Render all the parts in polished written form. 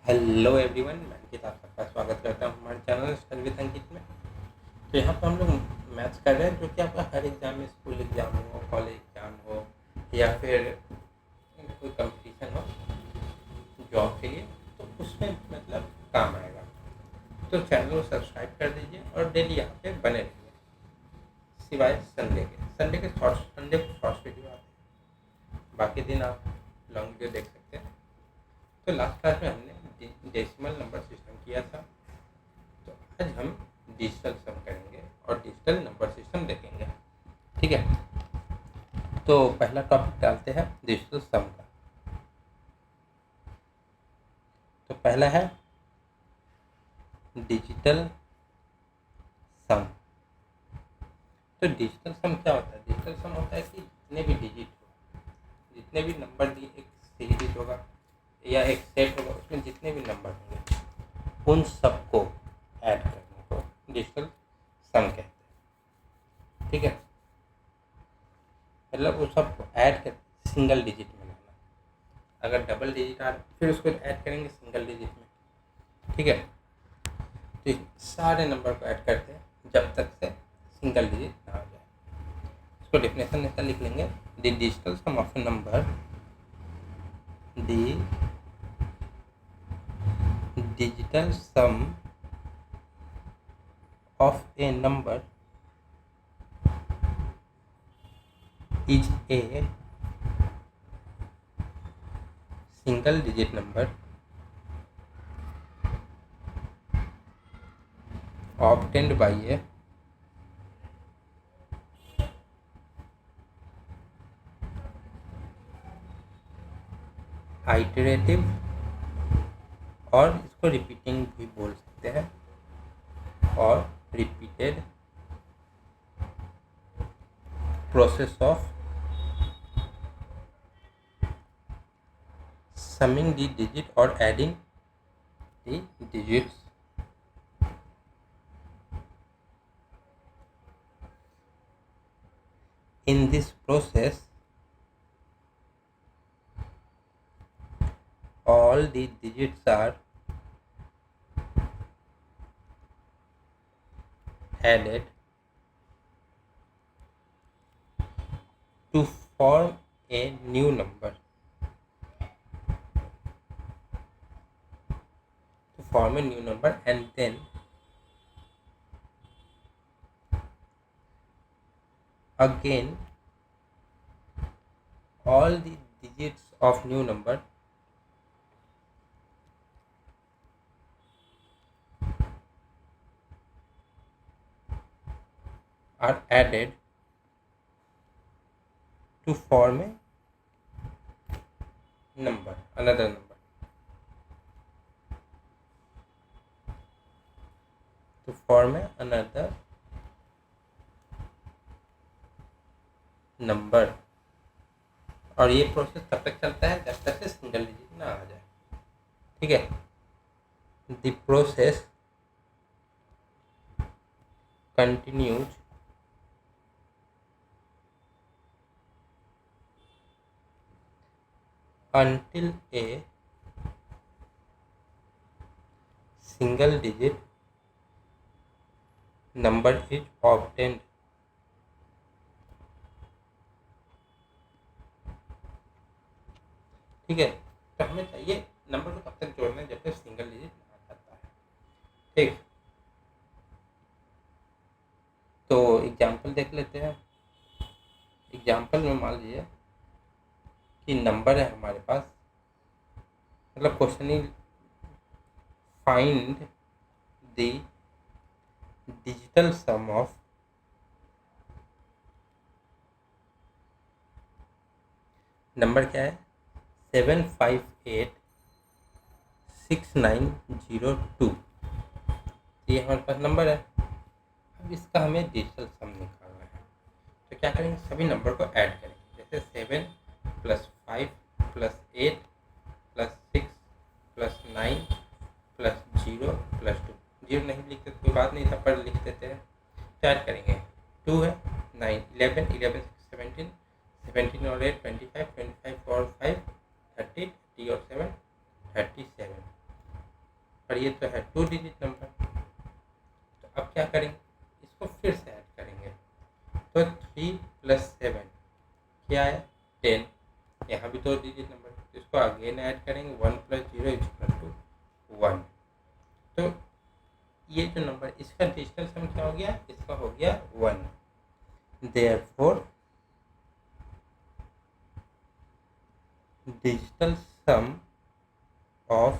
Hello everyone, मैं अंकित आप सबका स्वागत करता हूँ हमारे चैनल स्टडी विद अंकित में। तो यहाँ पर हम लोग मैथ्स कर रहे हैं, जो कि आपका हर एग्जाम में, स्कूल एग्जाम हो, कॉलेज एग्जाम हो या फिर कोई कंपटीशन हो जॉब के लिए, तो उसमें मतलब काम आएगा। तो चैनल को सब्सक्राइब कर दीजिए और डेली यहाँ पे बने रहिए, सिवाय संडे को शॉर्ट्स वीडियो आते हैं, बाकी दिन आप लॉन्ग वीडियो देख सकते हैं। तो लास्ट क्लास में हमने डेसिमल नंबर सिस्टम किया था, तो आज हम डिजिटल सम करेंगे और डिजिटल नंबर सिस्टम देखेंगे। ठीक है, तो पहला टॉपिक डालते हैं डिजिटल सम का। तो पहला है डिजिटल सम। तो डिजिटल सम क्या होता है? डिजिटल सम होता है कि जितने भी डिजिट हो, जितने भी नंबर दिए, एक सीरीज होगा या एक सेट होगा, उसमें जितने भी नंबर होंगे उन सबको ऐड करने को डिजिटल सम कहते हैं। ठीक है, मतलब उस सबको ऐड कर सिंगल डिजिट में लाना। अगर डबल डिजिट आ फिर उसको ऐड करेंगे सिंगल डिजिट में। ठीक है, तो सारे नंबर को ऐड करते हैं जब तक से सिंगल डिजिट ना आ जाए। इसको डेफिनेशन ऐसा लिख लेंगे, the digital sum of a number, the digital sum of a number is a single digit number obtained by a iterative, और इसको रिपीटिंग भी बोल सकते हैं, और repeated process of summing the digit और adding the digits. In this process, all the digits are added to form a new number. And then again all the digits of new number are added to form a number, another number. To form another number, और ये process तब तक चलता है जब तक से single digit ना आ जाए। ठीक है, the process continues until a single digit number is obtained। ठीक है, तो हमें चाहिए नंबर को तब तक जोड़ना है जब तक सिंगल डिजिट आ जाता है। ठीक, तो एग्जाम्पल देख लेते हैं। एग्जाम्पल में मान लीजिए कि नंबर है हमारे पास, मतलब question is find the digital sum of number क्या है 7586902। ये हमारे पास नंबर है। अब इसका हमें डिजिटल सम निकालना है, तो क्या करेंगे, सभी नंबर को ऐड करेंगे। जैसे 7 + 5 + 8 + 6 + 9 + 0 + 2। 0 नहीं लिखते तो कोई बात नहीं था, पर लिख देते हैं। तो ऐड करेंगे, 2 है, 9, 11, 11 17, 17 और 8 25, 25 और 5 30, 30 और 7 37। पर ये तो है 2 डिजिट नंबर। तो अब क्या करेंगे, इसको फिर से ऐड करेंगे। तो 3 + 7 क्या है 10। यहाँ भी 2 डिजिट नंबर, तो इसको अगेन ऐड करेंगे। 1 + 0 = 1। तो ये जो नंबर, इसका डिजिटल सम क्या हो गया, इसका हो गया 1। Therefore digital sum of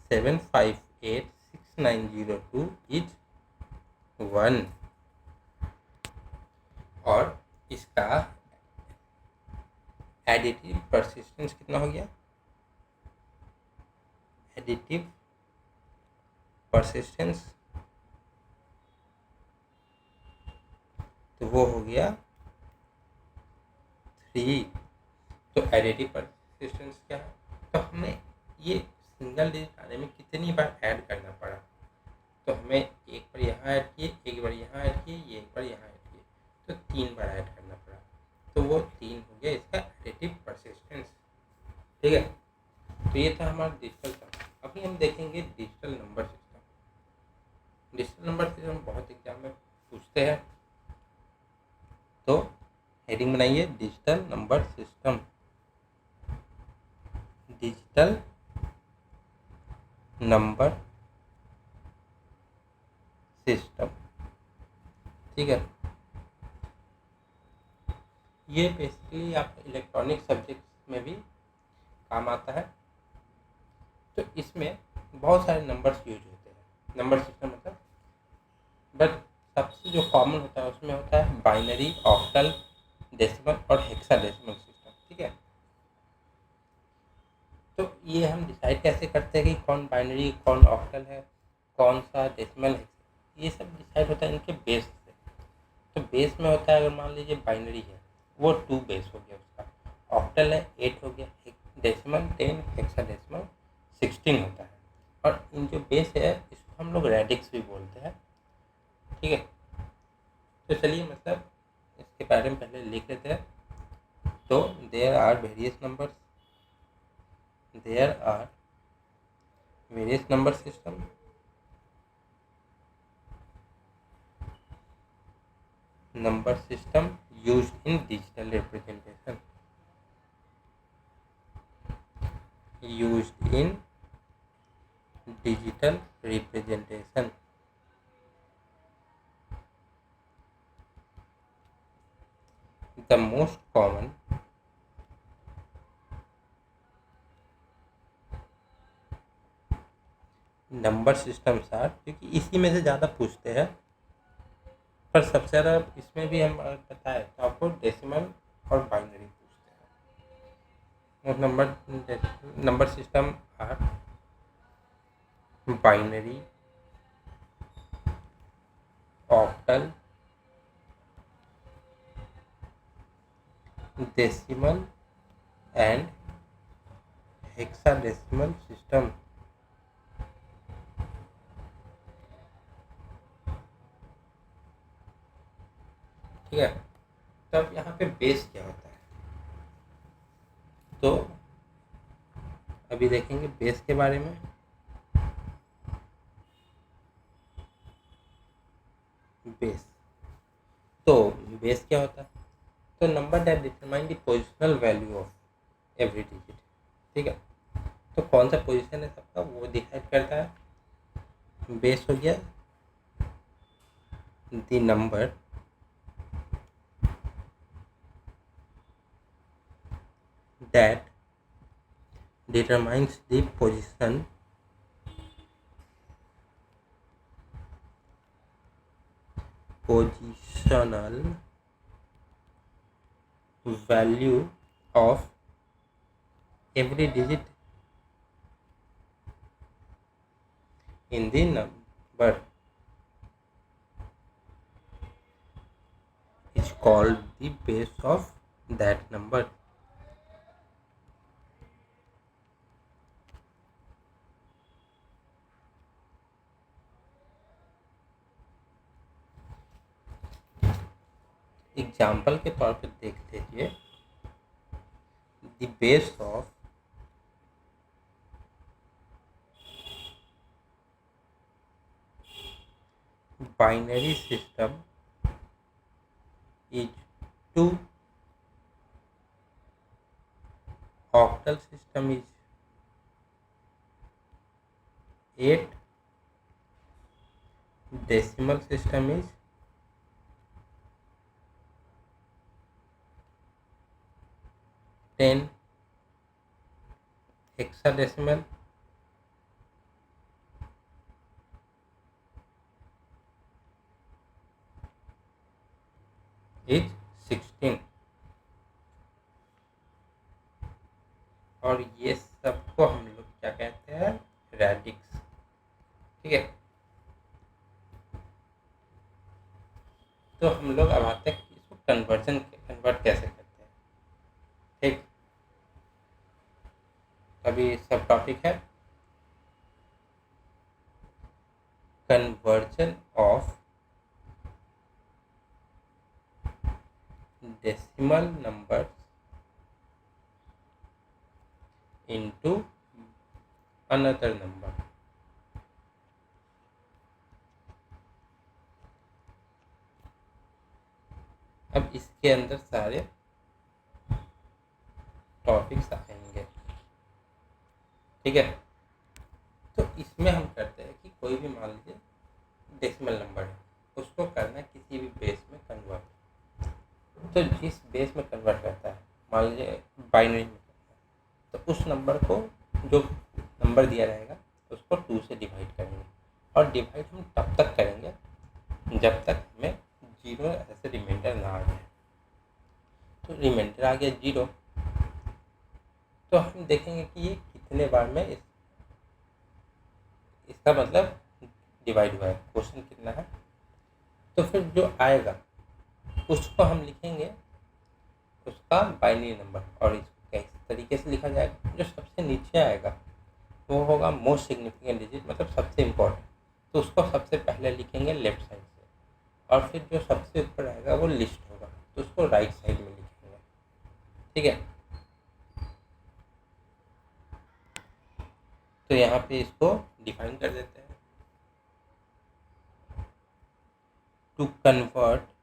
7586902 is 1। और इसका एडिटिव परसिस्टेंस कितना हो गया, एडिटिव परसिस्टेंस तो वो हो गया 3। तो एडिटिव परसिस्टेंस क्या है, तो हमें ये सिंगल डिजिट आने में कितनी बार ऐड करना पड़ा। तो हमें एक बार यहाँ ऐड किए, एक बार यहाँ ऐड किए, ये एक बार यहाँ ऐड किए, तो 3 बार ऐड करना पड़ा। तो वो 3 हो गया इसका एडिटिव परसिस्टेंस। ठीक है, तो ये था हमारा डिजिटल सम। अभी हम देखेंगे digital number system. Digital number system बहुत एग्जाम में पूछते हैं। तो हेडिंग बनाइए digital number system. Digital number system, ठीक है। ये बेसिकली आप इलेक्ट्रॉनिक सब्जेक्ट्स में भी काम आता है। तो इसमें बहुत सारे नंबर्स यूज होते हैं, नंबर सिस्टम मतलब। बट सबसे जो कॉमन होता है उसमें होता है बाइनरी, ऑक्टल, डेसिमल और हेक्साडेसिमल सिस्टम। ठीक है, तो ये हम डिसाइड कैसे करते हैं कि कौन बाइनरी, कौन ऑक्टल है, कौन सा डेसिमल है। ये सब डिसाइड होता है इनके बेस से। तो बेस में होता है, अगर मान लीजिए बाइनरी है वो 2 बेस हो गया उसका, ऑक्टल है 8 हो गया, डेसिमल 10, हेक्साडेसिमल 16 होता है। और इन जो बेस है इसको हम लोग रेडिक्स भी बोलते हैं। ठीक है, तो चलिए मतलब इसके बारे में पहले लिख लेते हैं। तो there are various number system. Number system used in digital representation. Used in digital representation. The most common number systems are, क्योंकि इसी में से ज़्यादा पूछते हैं, पर सबसे ज़्यादा इसमें भी हम बताए तो आपको डेसिमल और बाइनरी पूछते हैं। Number system are binary, octal, decimal and hexadecimal system. ठीक है, तो अब यहाँ पे बेस क्या होता है, तो अभी देखेंगे बेस के बारे में। बेस, तो बेस क्या होता है, तो number that determine the positional value of every digit. ठीक है, तो कौन सा पोजीशन है सबका वो डिसाइड करता है। बेस हो गया the number that determines the positional value of every digit in the number is called the base of that number. Example के तौर पर देख लीजिए, the base of binary system is 2, octal system is 8, decimal system is 10, hexadecimal is 16। और ये सबको हम लोग क्या कहते हैं, रेडिक्स। ठीक है, तो हम लोग अब आते हैं कि इसको कन्वर्ट कैसे करते हैं। ठीक, अभी सब टॉपिक है conversion of decimal number into another number। अब इसके अंदर सारे टॉपिक्स आएंगे। ठीक है, तो इसमें हम करते हैं कि कोई भी मान लीजिए डेसिमल नंबर है, उसको करना है किसी भी बेस में कन्वर्ट। तो जिस बेस में कन्वर्ट करता है, मान लीजिए बाइनरी में, तो उस नंबर को, जो नंबर दिया रहेगा उसको 2 से डिवाइड करेंगे। और डिवाइड हम तब तक करेंगे जब तक हमें 0 ऐसे रिमाइंडर ना आ जाए। तो रिमाइंडर आ गया 0, तो हम देखेंगे कि ये कितने बार में इसका मतलब डिवाइड हुआ है, क्वेश्चन कितना है। तो फिर जो आएगा उसको हम लिखेंगे उसका बाइनरी नंबर। और इसको किस तरीके से लिखा जाएगा, जो सबसे नीचे आएगा वो होगा मोस्ट सिग्निफिकेंट डिजिट, मतलब सबसे इम्पोर्टेंट। तो उसको सबसे पहले लिखेंगे लेफ्ट साइड से, और फिर जो सबसे ऊपर आएगा वो लिस्ट होगा, तो उसको राइट साइड में लिखेंगे। ठीक है, तो यहाँ पे इसको डिफाइन कर देते हैं। To convert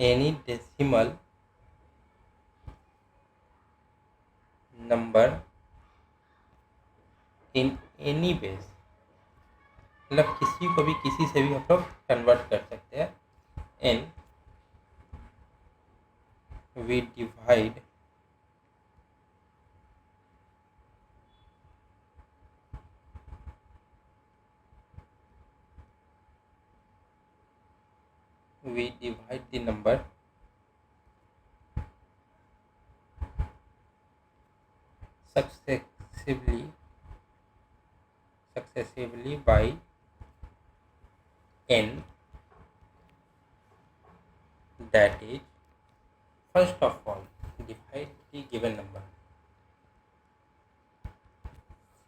any decimal number in any base, मतलब किसी को भी किसी से भी हम लोग कन्वर्ट कर सकते हैं। And we divide the number successively by n, that is, first of all divide the given number.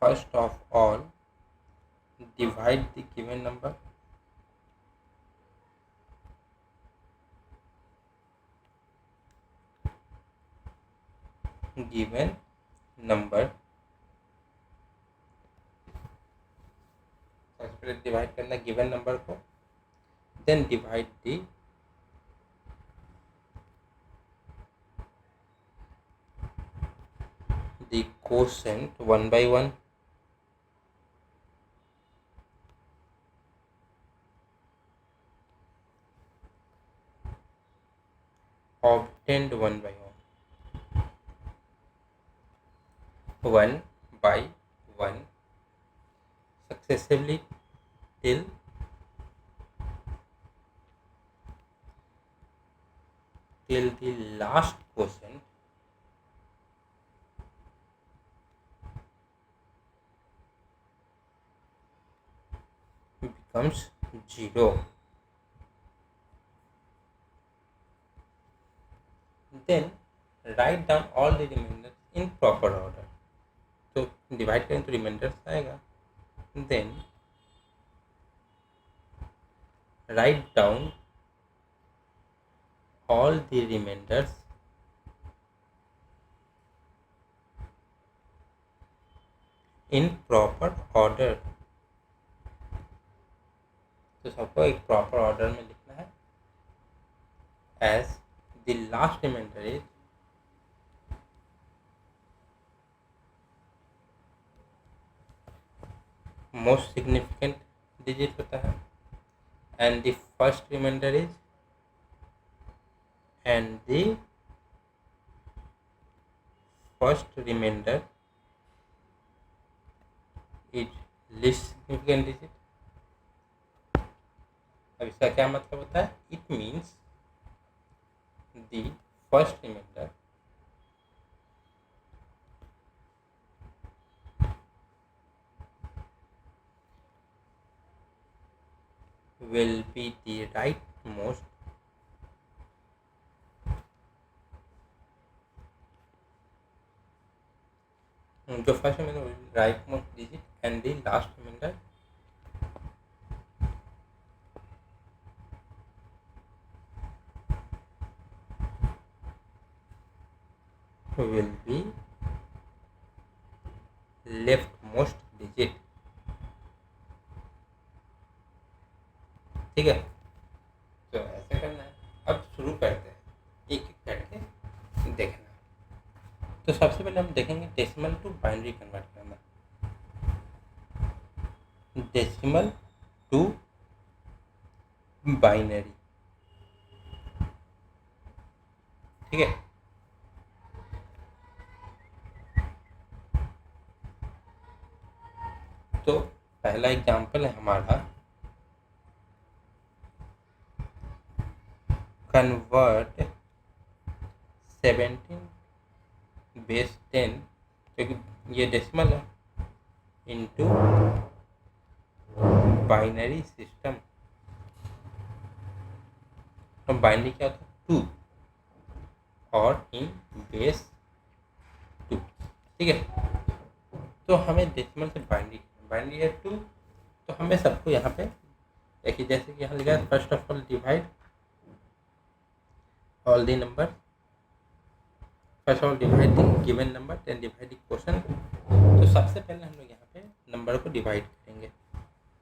First of all divide the given number सबसे पहले डिवाइड करना गिवन नंबर को, then divide the quotient one by one, obtained one by one successively till the last quotient becomes 0. Then write down all the remainders in proper order. तो divide करें तो remainders आएगा, then write down all the remainders in proper order. तो सबको एक proper order में लिखना है। As the last remainder is most significant digit होता है, and the first remainder is and the first remainder is least significant digit। अब इसका क्या मतलब होता है? It means the first remainder will be the rightmost जो first remainder rightmost digit and the last remainder will be leftmost digit। ठीक है, तो ऐसे करना है। अब शुरू करते हैं एक एक करके देखना। तो सबसे पहले हम देखेंगे डेसिमल टू बाइनरी कन्वर्ट करना। डेसिमल टू बाइनरी, ठीक है। तो पहला एग्जांपल है हमारा कन्वर्ट 17/10, क्योंकि ये डेसिमल है, इनटू बाइनरी सिस्टम। तो बाइनरी क्या होता है? 2 और इन बेस 2, ठीक है। तो हमें डेसिमल से बाइनरी है 2, तो हमें सबको यहाँ पे देखिए, जैसे कि यहाँ लिखा है first of all divide all the number, first of all divide the given number then divide the quotient। तो सबसे पहले हम लोग यहाँ पे नंबर को डिवाइड करेंगे।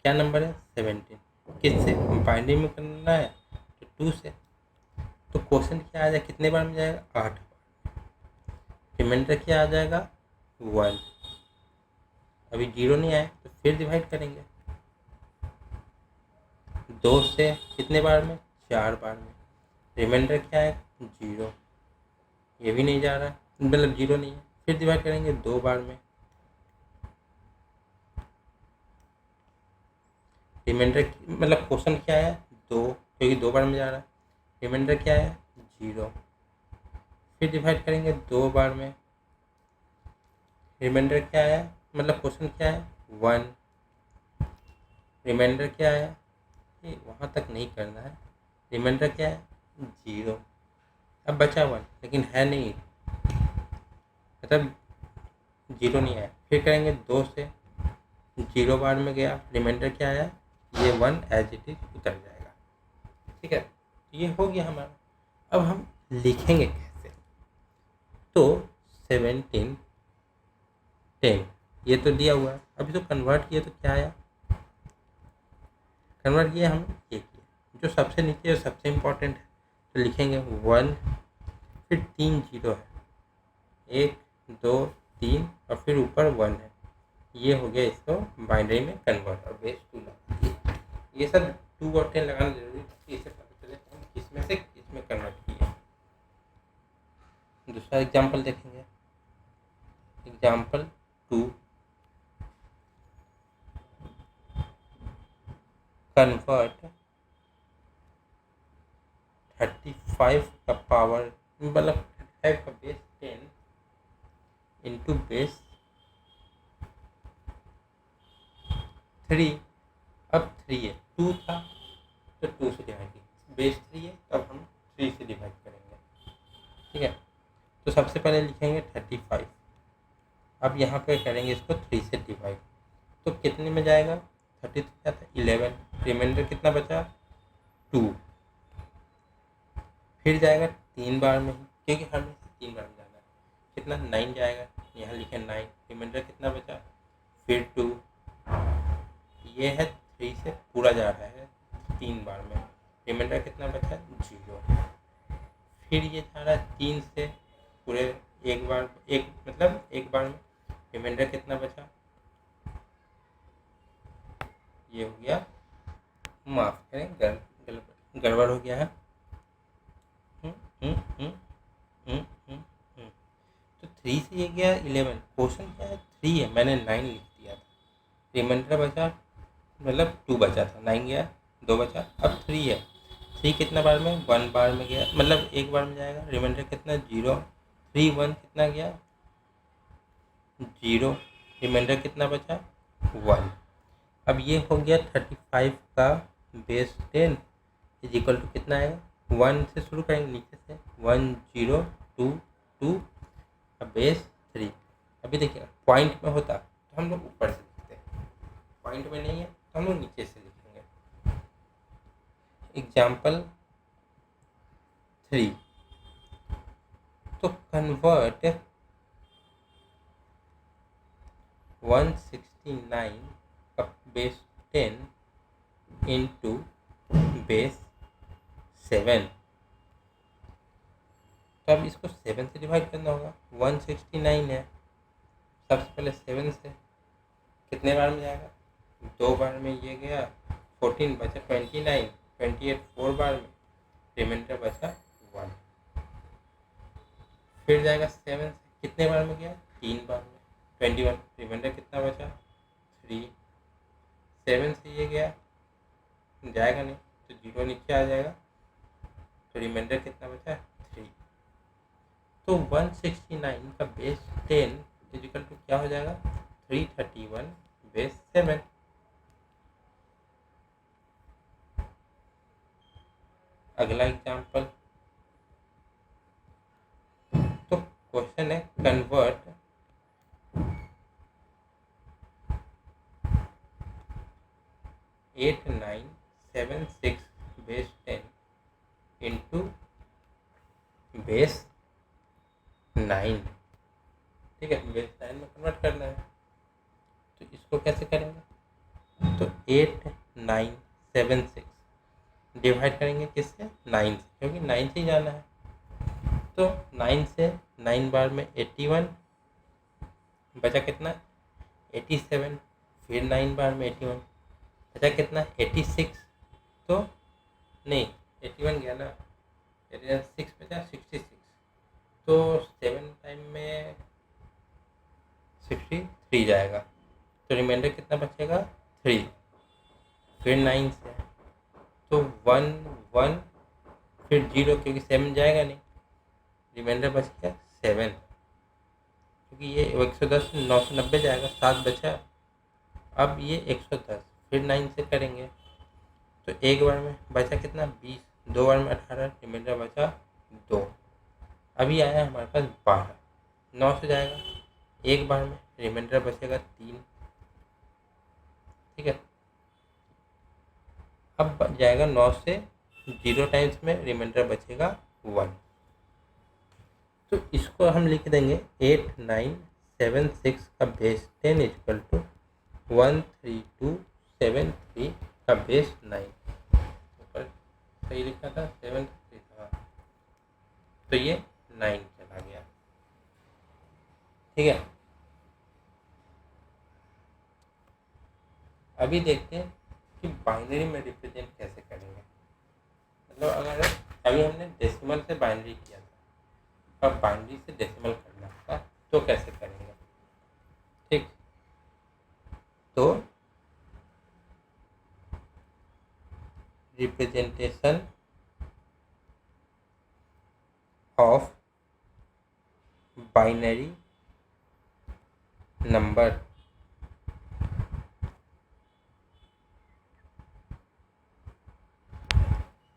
क्या नंबर है? 17। किससे? बाइनरी में करना है तो 2 से। तो क्वोशंट क्या आ जाएगा? कितने बार में जाएगा? 8 बार। रिमाइंडर क्या आ जाएगा? 1। अभी 0 नहीं आया तो फिर डिवाइड करेंगे 2 से। कितने बार में? 4 बार में। रिमाइंडर क्या है? 0। ये भी नहीं जा रहा है, मतलब 0 नहीं है, फिर डिवाइड करेंगे 2 बार में। रिमाइंडर मतलब क्वेश्चन क्या है? 2, क्योंकि 2 बार में जा रहा है। रिमाइंडर क्या है? 0। फिर डिवाइड करेंगे 2 बार में। रिमाइंडर क्या है? मतलब क्वेश्चन क्या है? 1। रिमाइंडर क्या है? ये वहाँ तक नहीं करना है। रिमाइंडर क्या है? 0। अब बचा 1, लेकिन है नहीं, मतलब 0 नहीं आया। फिर करेंगे 2 से। 0 बार में गया, रिमाइंडर क्या आया? ये 1 एज इट इज उतर जाएगा, ठीक है। ये हो गया हमारा। अब हम लिखेंगे कैसे? तो 17 10 ये तो दिया हुआ है। अभी तो कन्वर्ट किया तो क्या आया? कन्वर्ट किया हम ये किया, जो सबसे नीचे है सबसे इम्पोर्टेंट है, तो लिखेंगे 1, फिर 3 0 है, 1 2 3 और फिर ऊपर 1 है। ये हो गया इसको बाइनरी में कन्वर्ट। और बेस 2 लगा, ये सब 2 और 10 लगाना जरूरी है, इससे पता चले हम किसमें से किसमें कन्वर्ट किए। दूसरा एग्जांपल देखेंगे। एग्जांपल 2, कन्वर्ट 35 का पावर, मतलब 35 का बेस 10 इंटू बेस 3। अब 3 है, 2 था तो 2 से डिवाइड किया, बेस 3 है तब हम 3 से डिवाइड करेंगे, ठीक है। तो सबसे पहले लिखेंगे 35। अब यहाँ पे करेंगे इसको 3 से डिवाइड, तो कितने में जाएगा? 30 क्या था? 11। रिमाइंडर कितना बचा? 2। फिर जाएगा 3 बार में ही, क्योंकि हमें 3 बार में जाना है। कितना? 9 जाएगा, यहाँ लिखे 9। रिमाइंडर कितना बचा? फिर 2, ये है 3 से पूरा जा रहा है 3 बार में, रिमाइंडर कितना बचा? 0। फिर ये जा रहा है 3 से पूरे एक बार, एक बार में, रिमाइंडर कितना बचा? ये हो गया, माफ करें, गड़बड़ हो गया है। हम्म, हम्म, हम्म, हम्म, हम्म, हम्म। तो 3 से ये गया 11, क्वेश्चन क्या है? 3 है, मैंने 9 लिख दिया था, रिमाइंडर बचा, 2 बचा था, 9 गया, 2 बचा, अब 3 है। 3 कितना बार में? 1 बार में गया, एक बार में जाएगा, रिमाइंडर कितना? 0। 3 1 कितना गया? 0, रिमाइंडर कितना बचा? 1। अब ये हो गया 35 का बेस 10 इज इक्वल टू कितना आएगा? 1 से शुरू करेंगे नीचे से, 1 0 2 2, अब बेस 3। अभी देखिए पॉइंट में होता तो हम लोग ऊपर से लिखते, पॉइंट में नहीं है तो हम लोग नीचे से लिखेंगे। एग्जाम्पल 3, तो कन्वर्ट 169 का बेस 10 इंटू बेस 7। तो अब इसको 7 से डिवाइड करना होगा, 169 है, सबसे पहले 7 से कितने बार में जाएगा? 2 बार में ये गया, 14 बचा 29, 28 4 बार में, रिमाइंडर बचा 1। फिर जाएगा 7 से कितने बार में गया? 3 बार में, 21, रिमाइंडर कितना बचा? 3। 7 से ये गया, जाएगा नहीं तो 0 नीचे आ जाएगा, तो रिमाइंडर कितना बचा? 3। तो 169 का बेस 10 इजिकल टू क्या हो जाएगा? 331 बेस 7। अगला एग्जाम्पल, तो क्वेश्चन है कन्वर्ट 8976 बेस 10 इंटू बेस 9। ठीक है, बेस 9 में कन्वर्ट करना है, तो इसको कैसे करेंगे? तो 8976 डिवाइड करेंगे किससे? 9 से, क्योंकि 9 से ही जाना है। तो 9 से 9 बार में 81, बचा कितना? 87, फिर 9 बार में 81, बचा कितना? 86, तो नहीं 81 गया ना, 6 बचा 66, तो 7 टाइम में 63 जाएगा, तो रिमाइंडर कितना बचेगा? 3। फिर 9 से तो 1 1, फिर 0, क्योंकि 7 जाएगा नहीं, रिमाइंडर बच गया 7, क्योंकि ये 110 990 जाएगा, 7 बचा। अब ये 110, फिर 9 से करेंगे तो एक बार में बचा कितना? 20, 2 बार में 18, रिमाइंडर बचा 2। अभी आया हमारे पास 12, 9 से जाएगा एक बार में, रिमाइंडर बचेगा 3। ठीक है, अब जाएगा 9 से 0 टाइम्स में, रिमाइंडर बचेगा 1। तो इसको हम लिख देंगे 8976 का बेस 10 इक्वल टू 13273 का बेस 9। ऊपर सही लिखा था 73 था, तो ये 9 चला गया। ठीक है, अभी देखते हैं कि बाइनरी में रिप्रेजेंट कैसे करेंगे। मतलब अगर अभी हमने डेसिमल से बाइनरी किया था, अब बाइनरी से डेसिमल करना था तो कैसे करेंगे? ठीक, तो रिप्रेजेंटेशन ऑफ बाइनरी नंबर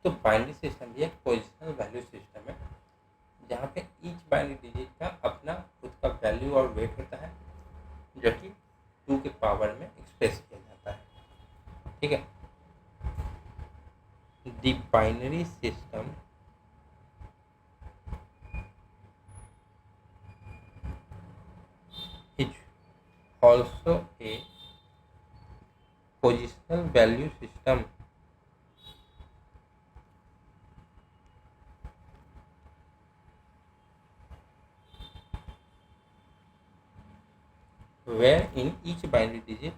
तो बाइनरी सिस्टम ये पोजिशनल वैल्यू सिस्टम है, जहाँ पे ईच बाइनरी डिजिट का अपना खुद का वैल्यू और वेट होता है, जो कि 2 के पावर में एक्सप्रेस किया जाता है। ठीक है, the binary system is also a positional value system where in each binary digit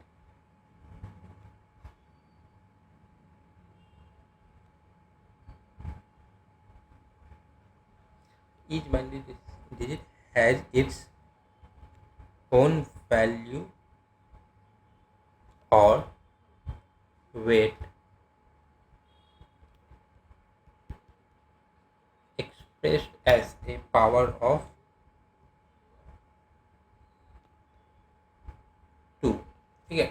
has its own value or weight expressed as a power of 2। ठीक है,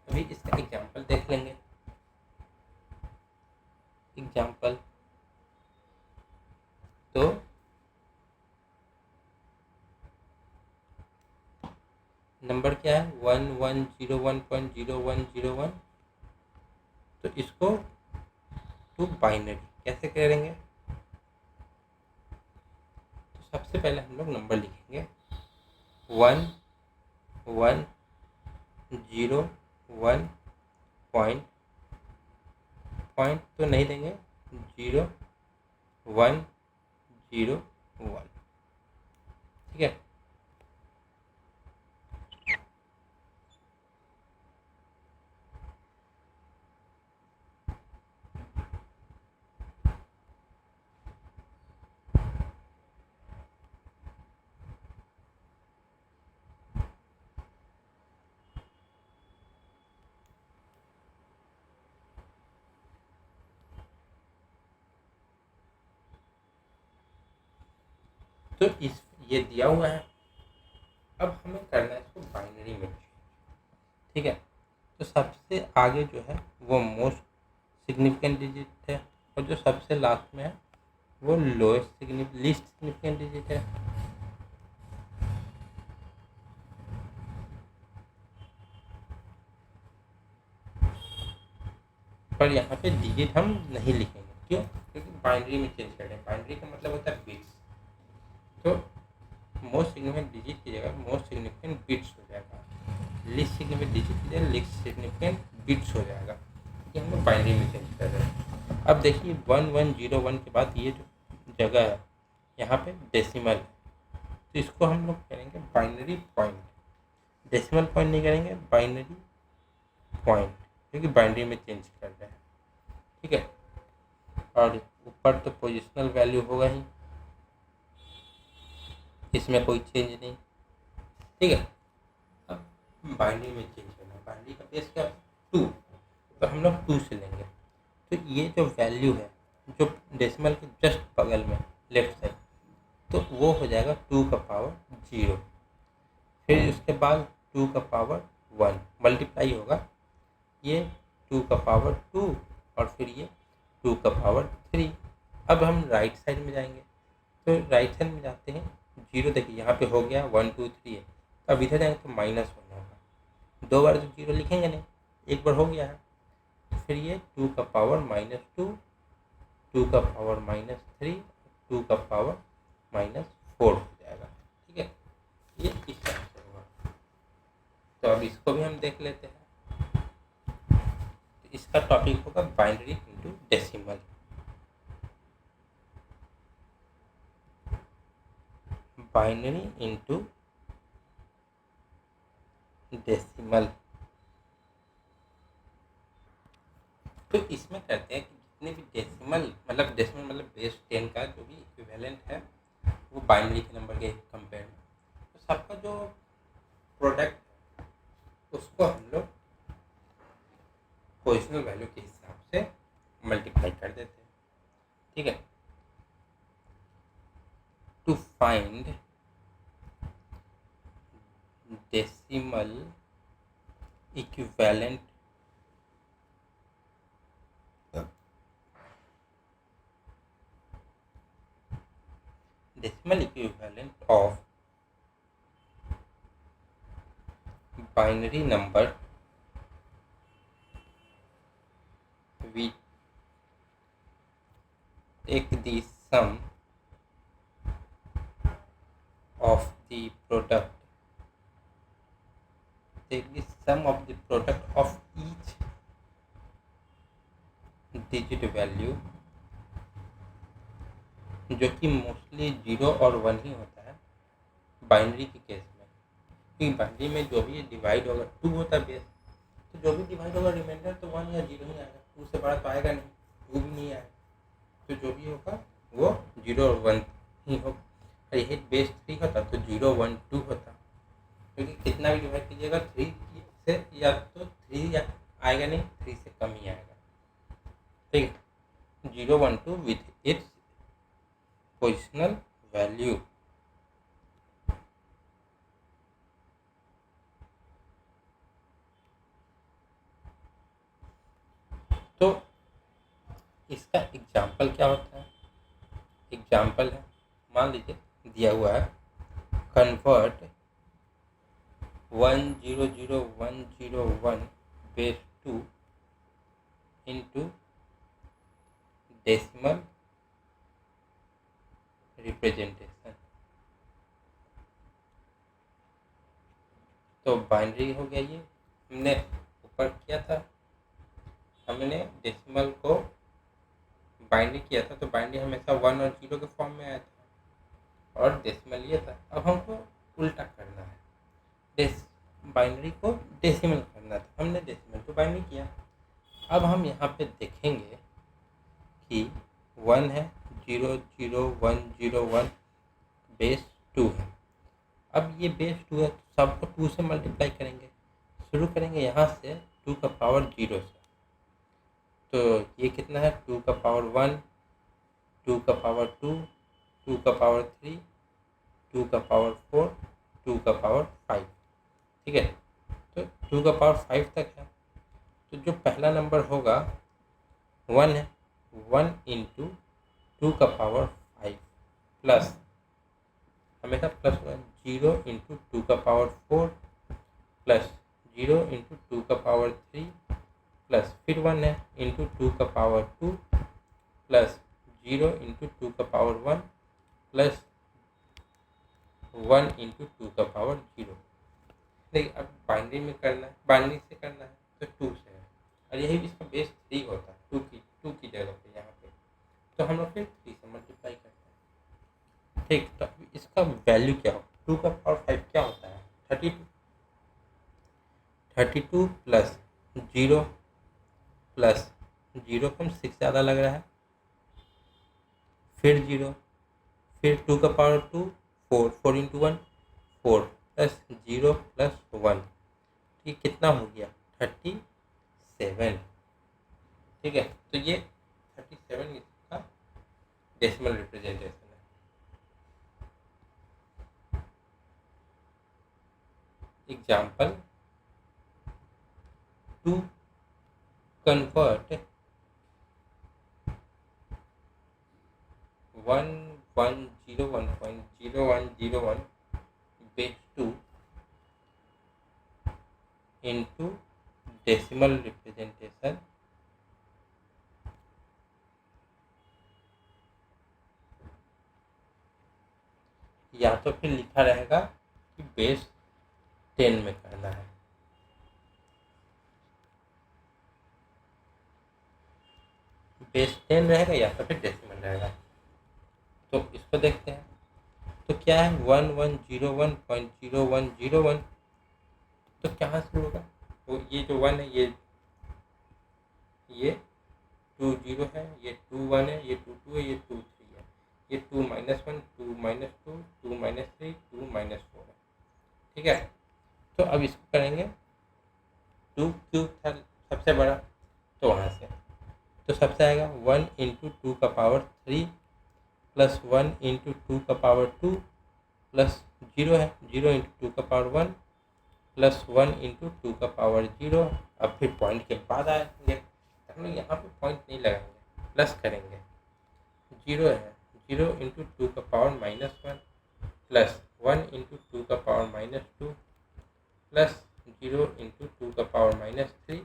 अभी इसका एग्जांपल देख लेंगे। एग्जांपल तो नंबर क्या है 1101.0101, तो इसको टू बाइनरी कैसे करेंगे? तो सबसे पहले हम लोग नंबर लिखेंगे 1101 पॉइंट तो नहीं देंगे 0101, ठीक है। तो इस ये दिया हुआ है, अब हमें करना है इसको बाइनरी में, ठीक है। तो सबसे आगे जो है वो मोस्ट सिग्निफिकेंट डिजिट है, और जो सबसे लास्ट में है वो लीस्ट सिग्निफिकेंट डिजिट है। पर यहाँ पे डिजिट हम नहीं लिखेंगे, क्यों? क्योंकि बाइनरी में चेंज कर रहे हैं। बाइनरी का मतलब होता है बिट्स, तो मोस्ट सिग्निफिकेंट डिजिट की जगह मोस्ट सिग्निफिकेंट बिट्स हो जाएगा, लीस्ट सिग्निफिकेंट डिजिट की जगह लीस्ट सिग्निफिकेंट बिट्स हो जाएगा, क्योंकि हम लोग बाइनरी में चेंज कर रहे हैं। अब देखिए 1101 के बाद ये जो जगह है यहाँ पे डेसिमल है, तो इसको हम लोग करेंगे बाइनरी पॉइंट। डेसिमल पॉइंट नहीं करेंगे, बाइनरी पॉइंट, क्योंकि बाइनरी में चेंज कर रहे हैं, ठीक है। और ऊपर तो पोजिशनल वैल्यू होगा ही, इसमें कोई चेंज नहीं, ठीक है। अब बाइनरी में चेंज करना है, बाइनरी का बेस क्या 2, तो हम लोग 2 से लेंगे। तो ये जो वैल्यू है जो डेसिमल के जस्ट बगल में लेफ्ट साइड, तो वो हो जाएगा 2 का पावर 0, फिर उसके बाद 2 का पावर 1 मल्टीप्लाई होगा, ये 2 का पावर 2 और फिर ये 2 का पावर 3। अब हम राइट साइड में जाएंगे, तो राइट साइड में जाते हैं, 0 देखिए यहाँ पे हो गया 1 2 3 है, तो अब इधर जाएंगे तो माइनस होना होगा, 2 बार तो 0 लिखेंगे नहीं, एक बार हो गया है, फिर ये 2 का पावर -2, 2 का पावर -3, 2 का पावर -4 हो जाएगा, ठीक है। ये इस तरह से होगा। तो अब इसको भी हम देख लेते हैं। तो इसका टॉपिक होगा binary into decimal. Binary into decimal, तो इसमें करते हैं कि जितने भी डेसिमल मतलब बेस 10 का जो भी इक्विवेलेंट है वो बाइनरी के नंबर के कंपेयर में, तो सबका जो प्रोडक्ट उसको हम लोग पोजिशनल वैल्यू के हिसाब से मल्टीप्लाई कर देते हैं, ठीक है। To find decimal equivalent of binary number, we take the sum of the product take the sum of the product of each digit value, जो कि मोस्टली 0 और 1 ही होता है बाइनरी के केस में, क्योंकि बाइनरी में जो भी डिवाइड होगा 2 होता है बेस, तो जो भी डिवाइड होगा रिमाइंडर तो 1 या 0 ही आएगा, 2 से बड़ा तो आएगा नहीं, 2 भी नहीं आएगा, तो जो भी होगा वो 0 और 1 ही होगा। और यही बेस 3 होता तो 0 1 2 होता, क्योंकि कितना भी डिवाइड कीजिएगा 3 से या तो 3 या आएगा नहीं, 3 से कम ही आएगा, ठीक है। 0 1 2 विथ इट्स पोजिशनल वैल्यू। तो इसका एग्जाम्पल क्या होता है? एग्जाम्पल है, मान लीजिए दिया हुआ है convert 100101 base 2 into decimal representation. तो बाइनरी हो गया, ये हमने ऊपर किया था, हमने डेसिमल को बाइनरी किया था, तो बाइनरी हमेशा 1 और 0 के फॉर्म में आया था और डेसिमल ये था। अब हमको उल्टा करना है, बाइनरी को डेसिमल करना था, हमने डेसिमल को बाइनरी किया। अब हम यहाँ पे देखेंगे कि 1 है, 0 0 1 0 1 बेस 2 है। अब ये बेस 2 है तो सबको 2 से मल्टीप्लाई करेंगे, शुरू करेंगे यहाँ से 2 का पावर 0 से, तो ये कितना है 2 का पावर 1, 2 का पावर 2, 2 का पावर 3, 2 का पावर 4, 2 का पावर 5, ठीक है। तो 2 का पावर 5 तक है, तो जो पहला नंबर होगा 1 है, 1 इंटू 2 का पावर 5 प्लस, हमेशा प्लस 0 इंटू 2 का पावर 4 प्लस 0 इंटू 2 का पावर 3 प्लस फिर 1 है इंटू 2 का पावर 2 प्लस 0 इंटू 2 का पावर 1 प्लस 1 इंटू 2 का पावर 0। देखिए अब बाइनरी में करना है, बाइनरी से करना है तो 2 से है, और यही इसका बेस 3 होता है, 2 की जगह पे यहाँ पे, तो हम लोग फिर 3 से मल्टीप्लाई करते हैं, ठीक। तो इसका वैल्यू क्या होगा, 2 का पावर 5 क्या होता है 32, 32 प्लस 0 प्लस 0 कम 6 ज़्यादा लग रहा है, फिर 0, फिर 2 का पावर 2 4, 4 इंटू 1 4 प्लस 0 प्लस 1, ये कितना हो गया 37, ठीक है। तो ये 37 इसका डेसिमल रिप्रेजेंटेशन है। Example to convert 1101.0101 base 2 into decimal representation, या तो फिर लिखा रहेगा कि बेस 10 में करना है, बेस 10 रहेगा या तो फिर डेसिमल रहेगा। तो इसको देखते हैं, तो क्या है 1101.0101, तो कहाँ से होगा, तो ये जो 1 है ये 2 0 है, ये 2 1 है, ये 2 2 है, ये 2 3 है, ये 2 -1 2 -2 2 -3 2 -4 है, ठीक है। तो अब इसको करेंगे 2 क्यूब था सबसे बड़ा, तो वहाँ से तो सबसे आएगा 1 इंटू 2 का पावर 3 प्लस 1 इंटू 2 का पावर 2 प्लस 0 है, 0 इंटू 2 का पावर 1 प्लस 1 इंटू 2 का पावर 0। अब फिर पॉइंट के बाद आएंगे, हम लोग यहाँ पे पॉइंट नहीं लगाएंगे, प्लस करेंगे, 0 है, 0 इंटू 2 का पावर -1 प्लस 1 इंटू 2 का पावर -2 प्लस 0 इंटू 2 का पावर -3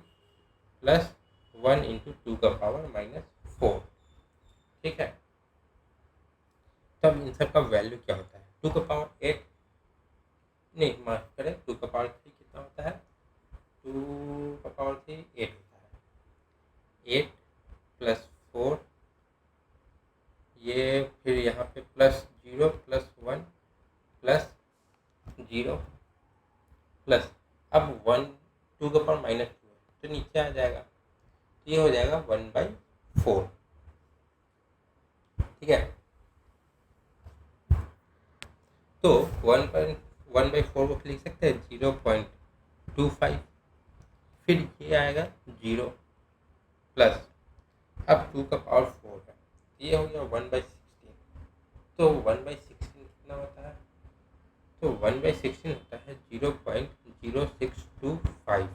प्लस 1 इंटू 2 का पावर -4, ठीक है। तब इन सब का वैल्यू क्या होता है, 2 का पावर 8 नहीं माफ करें, 2 का पावर 3 कितना होता है 3 8 होता है। 8 प्लस 4, ये फिर यहाँ पे प्लस 0 प्लस 1 प्लस 0 प्लस, अब 1 2 का पावर -2 है तो नीचे आ जाएगा, तो ये हो जाएगा 1/4। ठीक है, तो 1/4 को लिख सकते हैं 0.25, फिर ये आएगा 0 प्लस, अब 2 का पावर 4 है, ये हो गया 1/16। तो 1/16 कितना होता है, तो 1/16 होता है 0.0625।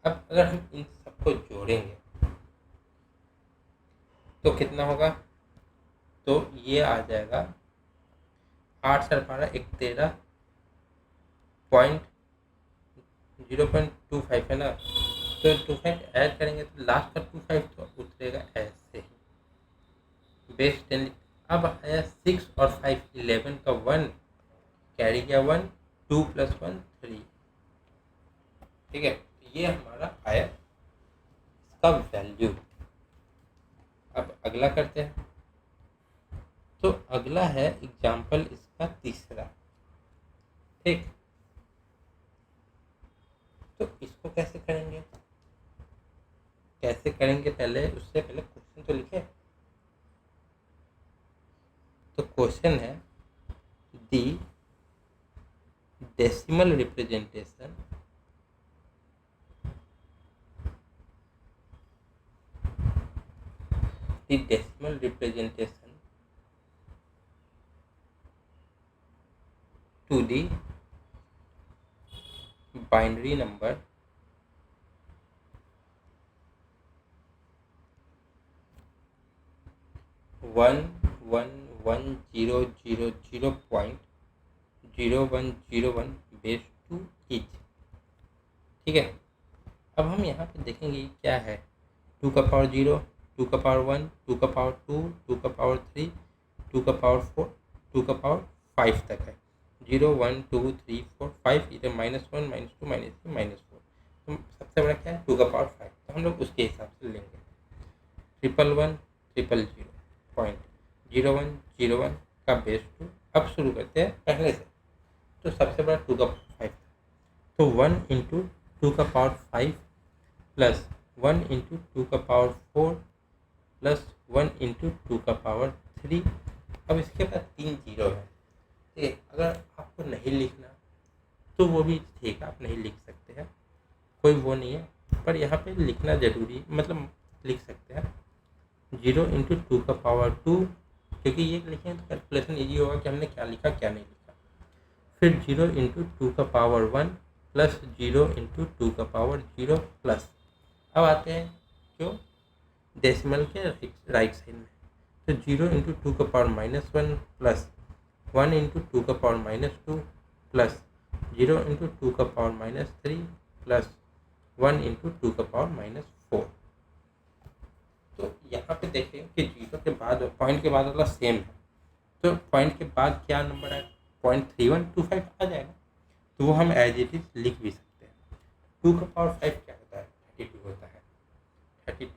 अब अगर हम इन सबको जोड़ेंगे तो कितना होगा, तो ये आ जाएगा 8 से 12 13 पॉइंट 0.25 है ना, तो 25 ऐड करेंगे तो लास्ट का 25 तो उतरेगा ऐसे ही बेस 10। अब आया 6 और 5 11 का 1 कैरी किया 1, 2 + 1 3। ठीक है, ये हमारा आया इसका वैल्यू। अब अगला करते हैं, तो अगला है एग्जाम्पल इसका तीसरा। ठीक, तो इसको कैसे करेंगे, पहले उससे पहले क्वेश्चन तो लिखे। तो क्वेश्चन है the decimal representation to the binary number 111000.0101 base 2 each. ठीक है, अब हम यहाँ पे देखेंगे क्या है, 2 का पावर 0, 2 का पावर 1, 2 का पावर 2, 2 का पावर 3, 2 का पावर 4, 2 का पावर 5 तक है। 0 1 2 3 4 5, इधर -1 -2 -3 -4। तो सबसे बड़ा क्या है, 2 का पावर 5, तो हम लोग उसके हिसाब से लेंगे। 111 000 पॉइंट 0101 का बेस 2। अब शुरू करते हैं पहले से, तो सबसे बड़ा 2 का पावर 5 था, तो 1 × 2 का पावर 5 प्लस 1 × 2 का पावर 4 प्लस 1 × 2 का पावर 3। अब इसके बाद 3 जीरो है। ठीक है, अगर आपको नहीं लिखना तो वो भी ठीक है, आप नहीं लिख सकते हैं, कोई वो नहीं है, पर यहाँ पे लिखना जरूरी, मतलब लिख सकते हैं 0 × 2 का पावर 2, क्योंकि ये लिखें तो कैलकुलेशन ईजी होगा कि हमने क्या लिखा क्या नहीं लिखा। फिर 0 × 2 का पावर 1 प्लस 0 × 2 का पावर 0 प्लस, अब आते हैं जो डेसिमल के राइट साइड में, तो 0 × 2 का पावर -1 प्लस 1 × 2 का पावर -2 प्लस 0 × 2 का पावर -3 प्लस 1 × 2 का पावर -4। तो यहाँ पे देखें कि जीरो के बाद पॉइंट के बाद वाला सेम है, तो पॉइंट के बाद क्या नंबर है, 0.3125 आ जाएगा, तो वो हम एज इट इज लिख भी सकते हैं। 2 का पावर 5 क्या होता है, 32 होता है, 32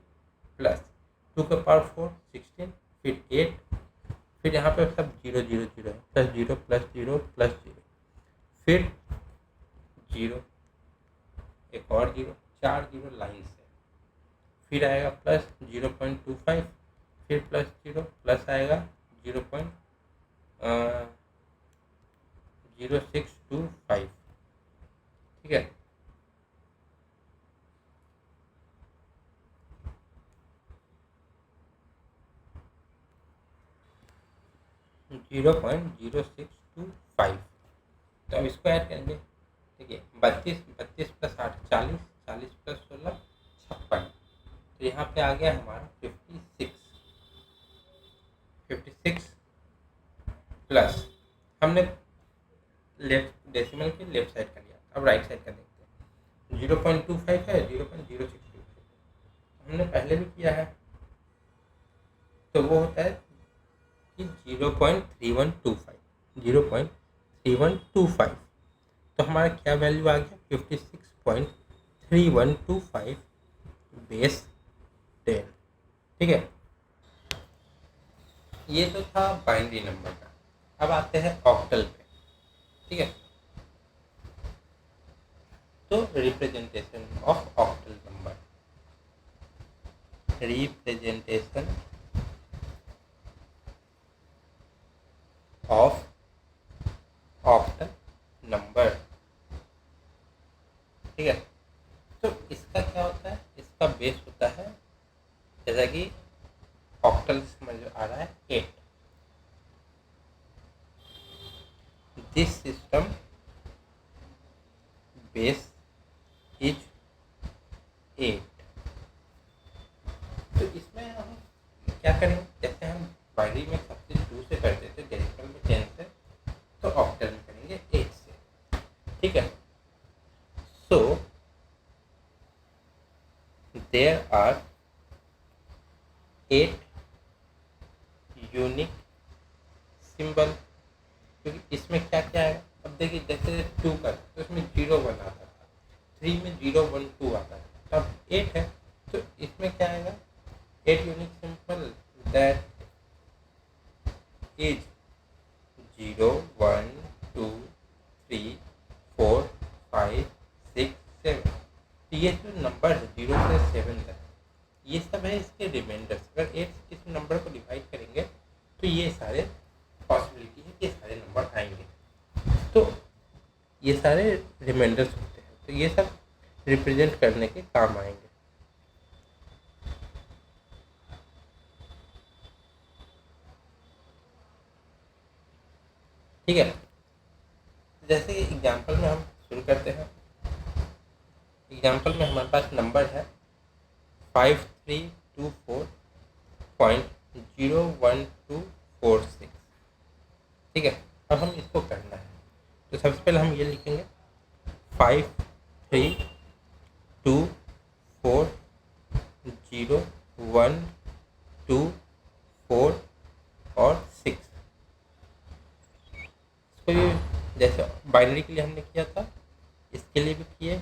प्लस 2 का पावर 4 16, फिर 8, फिर यहाँ पे सब 0 0 0 है, +0 +0 +0, फिर 0, एक और 0, 4 0 लाइन से, फिर आएगा प्लस 0.25, फिर प्लस 0 प्लस आएगा 0.0625। ठीक है, जीरो 0.0625। तो अब इसको ऐड करेंगे। ठीक है, 32 32 + 8 40, 40 + 16 56, तो यहाँ पे आ गया हमारा 56 प्लस, हमने लेफ्ट डेसिमल के लेफ्ट साइड का लिया, अब राइट साइड का देखते हैं। 0.25 है, 0.0625 हमने पहले भी किया है, तो वो होता है कि 0.3125, तो हमारा क्या वैल्यू आ गया, 56.3 3125 बेस 10। ठीक है, ये तो था बाइनरी नंबर का। अब आते हैं ऑक्टल पे। ठीक है, तो representation of octal number, representation of octal number. ठीक है, तो इसका क्या होता है, इसका बेस होता है जैसा कि ऑक्टल समझ आ रहा है 8। This system base is 8। तो इसमें हम क्या करेंगे, जैसे हम बाइनरी में सबसे 2 से करते थे, डेसिमल में 10 से, तो ऑक्टल में करेंगे 8 से। ठीक है, so there are 8 unique symbol. क्योंकि इसमें क्या क्या है, अब देखिए जैसे 2 का तो इसमें 0 1 आता था, 3 में 0 1 2 आता है, तब 8 है, तो इसमें क्या आएगा, 8 यूनिक सिंबल दैट इज 0 1 2 3 4 5 6 7। तो ये जो नंबर है 0 से 7 तक, ये सब है इसके रिमाइंडर्स। अगर 8 से किसी नंबर को डिवाइड करेंगे तो ये सारे पॉसिबिलिटी है कि ये सारे नंबर आएंगे, तो ये सारे रिमाइंडर्स होते हैं, तो ये सब रिप्रेजेंट करने के काम आएंगे। ठीक है, जैसे एग्जांपल में हम शुरू करते हैं। एग्जांपल में हमारे पास नंबर है 5324.01246। ठीक है, अब हम इसको करना है, तो सबसे पहले हम ये लिखेंगे 5324.01246 और 6। इसको भी जैसे बाइनरी के लिए हमने किया था, इसके लिए भी किए।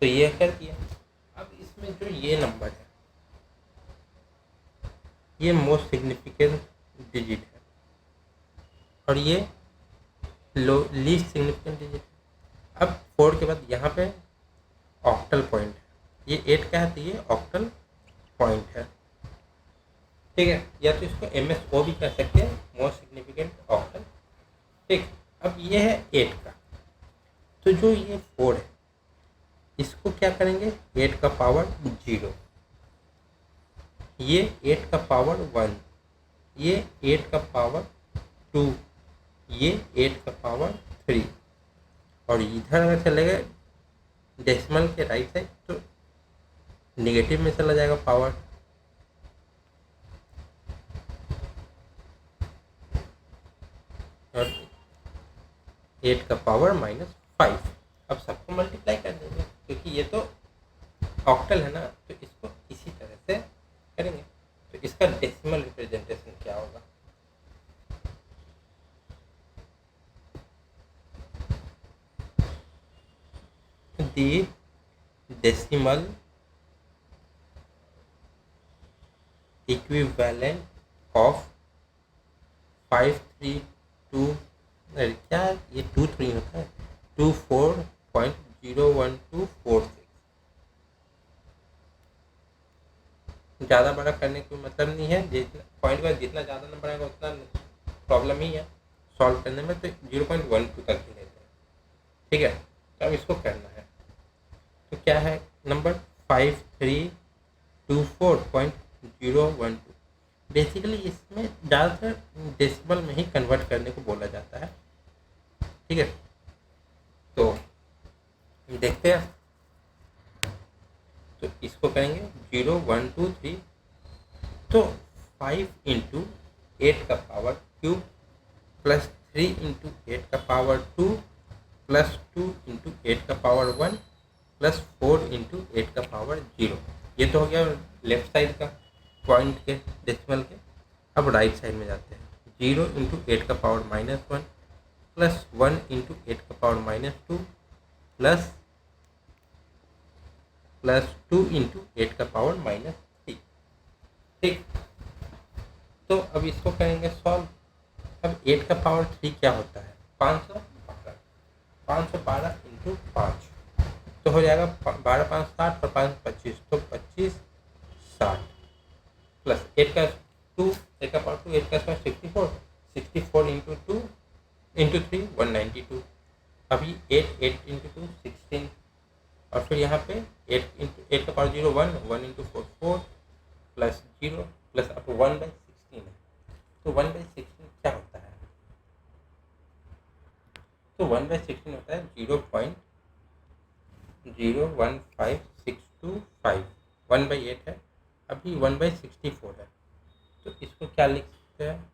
तो ये कर दिया। अब इसमें जो ये नंबर है, ये मोस्ट सिग्निफिकेंट डिजिट है और ये लीस्ट सिग्निफिकेंट डिजिट है। अब 4 के बाद यहाँ पे ऑक्टल पॉइंट है, ये 8 का है तो ये ऑक्टल पॉइंट है। ठीक है, या तो इसको MSO भी कह सकते हैं, मोस्ट सिग्निफिकेंट ऑक्टल। ठीक, अब ये है 8 का, तो जो ये 4 है इसको क्या करेंगे, 8 का पावर 0, ये 8 का पावर 1, ये 8 का पावर 2, ये 8 का पावर 3, और इधर अगर चले गए डेसिमल के राइट साइड तो नेगेटिव में चला जाएगा पावर। और 8 का पावर -5। अब सबको मल्टीप्लाई कर देंगे क्योंकि ये तो ऑक्टल है ना, तो इसको इसी तरह से करेंगे। तो इसका डेसिमल रिप्रेजेंटेशन क्या होगा, दी डेसिमल इक्विवेलेंट ऑफ 532, क्या ये 23 होता है, 24.01246। ज़्यादा बड़ा करने का मतलब नहीं है, जितना पॉइंट का जितना ज़्यादा नंबर आएगा उतना प्रॉब्लम ही है सॉल्व करने में, तो 0.12 तक ही लेते हैं। ठीक है, तो अब इसको करना है, तो क्या है नंबर 5324.012। बेसिकली इसमें ज़्यादातर डेसिमल में ही कन्वर्ट करने को बोला जाता है। ठीक है, तो देखते हैं, तो इसको करेंगे 0 1 2 3, तो 5 × 8 का पावर क्यूब प्लस 3 इंटू 8 का पावर 2 प्लस 2 इंटू 8 का पावर 1 प्लस 4 इंटू 8 का पावर 0। ये तो हो गया लेफ्ट साइड का पॉइंट के डेसिमल के। अब राइट साइड में जाते हैं। 0 इंटू 8 का पावर -1 प्लस 1 इंटू 8 का पावर -2 प्लस 2 इंटू 8 का पावर -3। ठीक, तो अब इसको करेंगे सॉल्व। अब 8 का पावर 3 क्या होता है? 512। 512 इंटू 5 तो हो जाएगा 12 5 60 और 5 25, तो 25 60 प्लस 8 का 2, 8 का पावर 2, 8 का स्क्वायर 64, 64 इंटू 2 इंटू 3 192। अभी 8 8 इंटू 2 16 और फिर यहाँ पे 8 इंटू 8 का पावर 0 1, 1 इंटू 4 4 प्लस 0 प्लस अब 1/16 है। तो 1/16 क्या होता है? तो 1/16 होता है 0.015625। 1/8 है, अभी 1/64 है, तो इसको क्या लिख सकते हैं?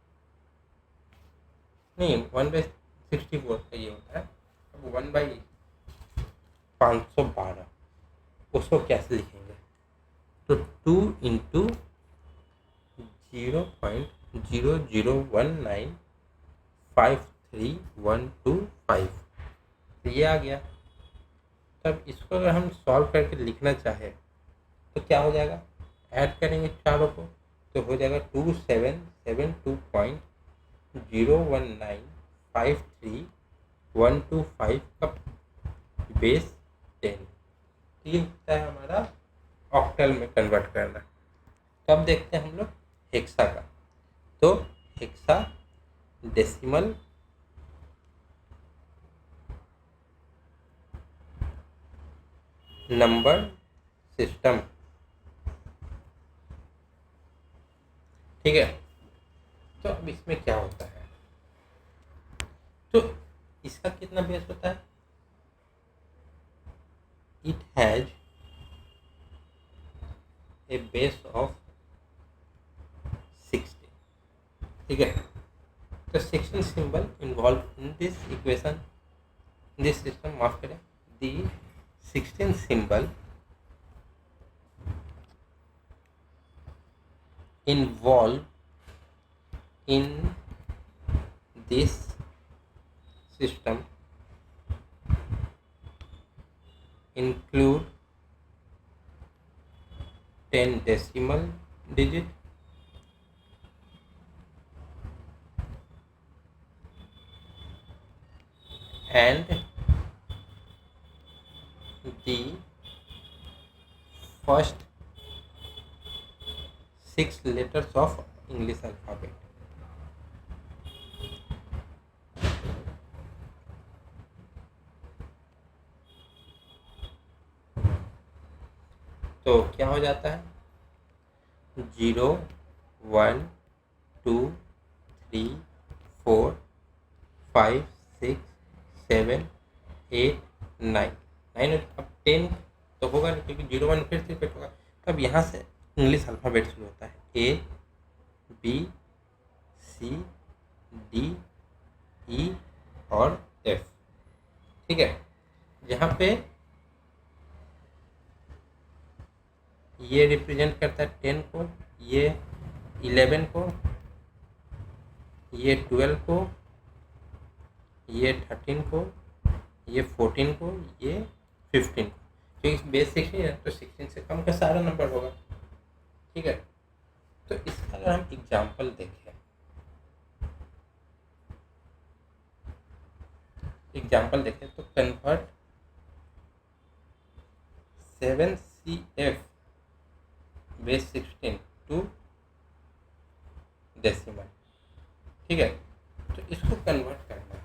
नहीं, 1/64 का ये होता है। अब 1/512 उसको कैसे लिखेंगे? तो 2 इंटू 0.001953125, तो ये आ गया। तब इसको अगर हम सॉल्व करके लिखना चाहें तो क्या हो जाएगा? ऐड करेंगे चारों को तो हो जाएगा 2772.01953125 का बेस 10। तो ये होता है हमारा ऑक्टल में कन्वर्ट करना। तब देखते हैं हम लोग हेक्सा का। तो हेक्सा डेसिमल नंबर सिस्टम, ठीक है। तो अब इसमें क्या होता है? तो इसका कितना बेस होता है? It has a base of 16, ठीक है। तो 16 symbol involve in this equation, this system, माफ करें, दी 16 symbol involved in this system include 10 decimal digit, and the first 6 letters of English alphabet। तो क्या हो जाता है? 0 1 2 3 4 5 6 7 8 9 9। अब 10 तो होगा नहीं क्योंकि 0 1 फिर से रिपीट होगा। तब यहाँ से इंग्लिश अल्फ़ाबेट शुरू होता है, A B C D E और F, ठीक है। जहाँ पे ये रिप्रेजेंट करता है 10 को, ये 11 को, ये 12 को, ये 13 को, ये 14 को, ये 15 को। क्योंकि बेस 16 है तो 16 से कम का सारा नंबर होगा, ठीक है। तो इसका अगर हम एग्जाम्पल देखें, तो convert 7CF base 16 to decimal, ठीक है। तो इसको कन्वर्ट करना है,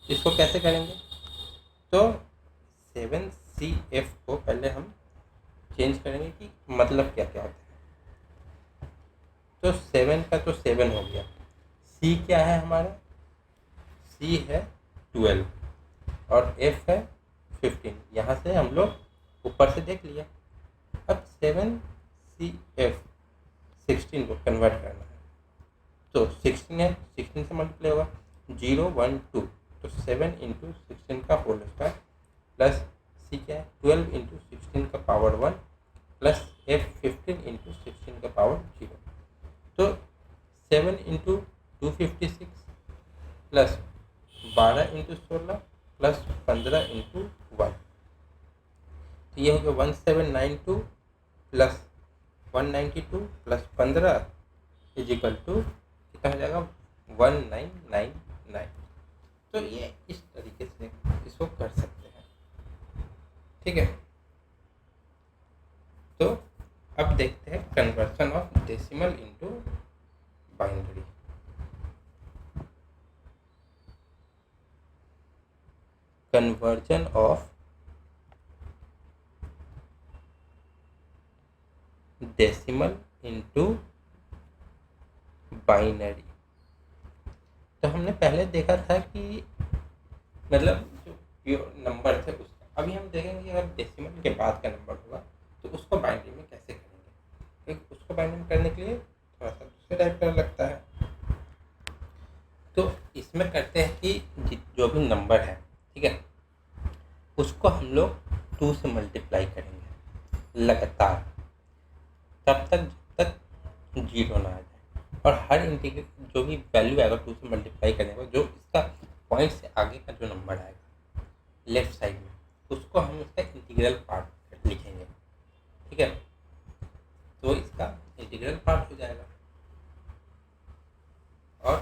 इसको कैसे करेंगे? तो 7CF को पहले हम चेंज करेंगे कि मतलब क्या क्या होता है। तो 7 का तो 7 हो गया, C क्या है हमारा? C है 12 और F है 15। यहाँ से हम लोग ऊपर से देख लिया। अब 7CF 16 को कन्वर्ट करना है, तो तो 16 है, 16 से मल्टीप्लाई होगा 0 1 2, तो 7 इंटू 16 का होल स्क्वायर प्लस सी क्या है 12 इंटू 16 का पावर 1 प्लस एफ 15 इंटू 16 का पावर 0। तो 7 into 256 plus 12 into 16 plus 15 into 1, तो ये हो गया 1792 plus 192 plus 15 is equal to कितना हो जाएगा 1999। तो ये इस तरीके से इसको कर सकते हैं, ठीक है। तो अब देखते हैं conversion of decimal into binary. Conversion of decimal into binary. तो हमने पहले देखा था कि मतलब जो नंबर थे उसका, अभी हम देखेंगे कि अगर डेसिमल के बाद का नंबर होगा तो उसको बाइनरी में कैसे करेंगे, क्योंकि उसको बाइनरी में करने के लिए थोड़ा सा दूसरे टाइप का लगता है। तो इसमें करते हैं कि जो भी नंबर है, ठीक है, उसको हम लोग 2 से मल्टीप्लाई करेंगे लगातार, तब तक जब तक 0 ना आ जाए। और हर इंटीग्रल जो भी वैल्यू आएगा 2 से मल्टीप्लाई करने का, जो इसका पॉइंट से आगे का जो नंबर आएगा लेफ्ट साइड में, उसको हम इसका इंटीग्रल पार्ट लिखेंगे, ठीक है। तो इसका इंटीग्रल पार्ट हो जाएगा और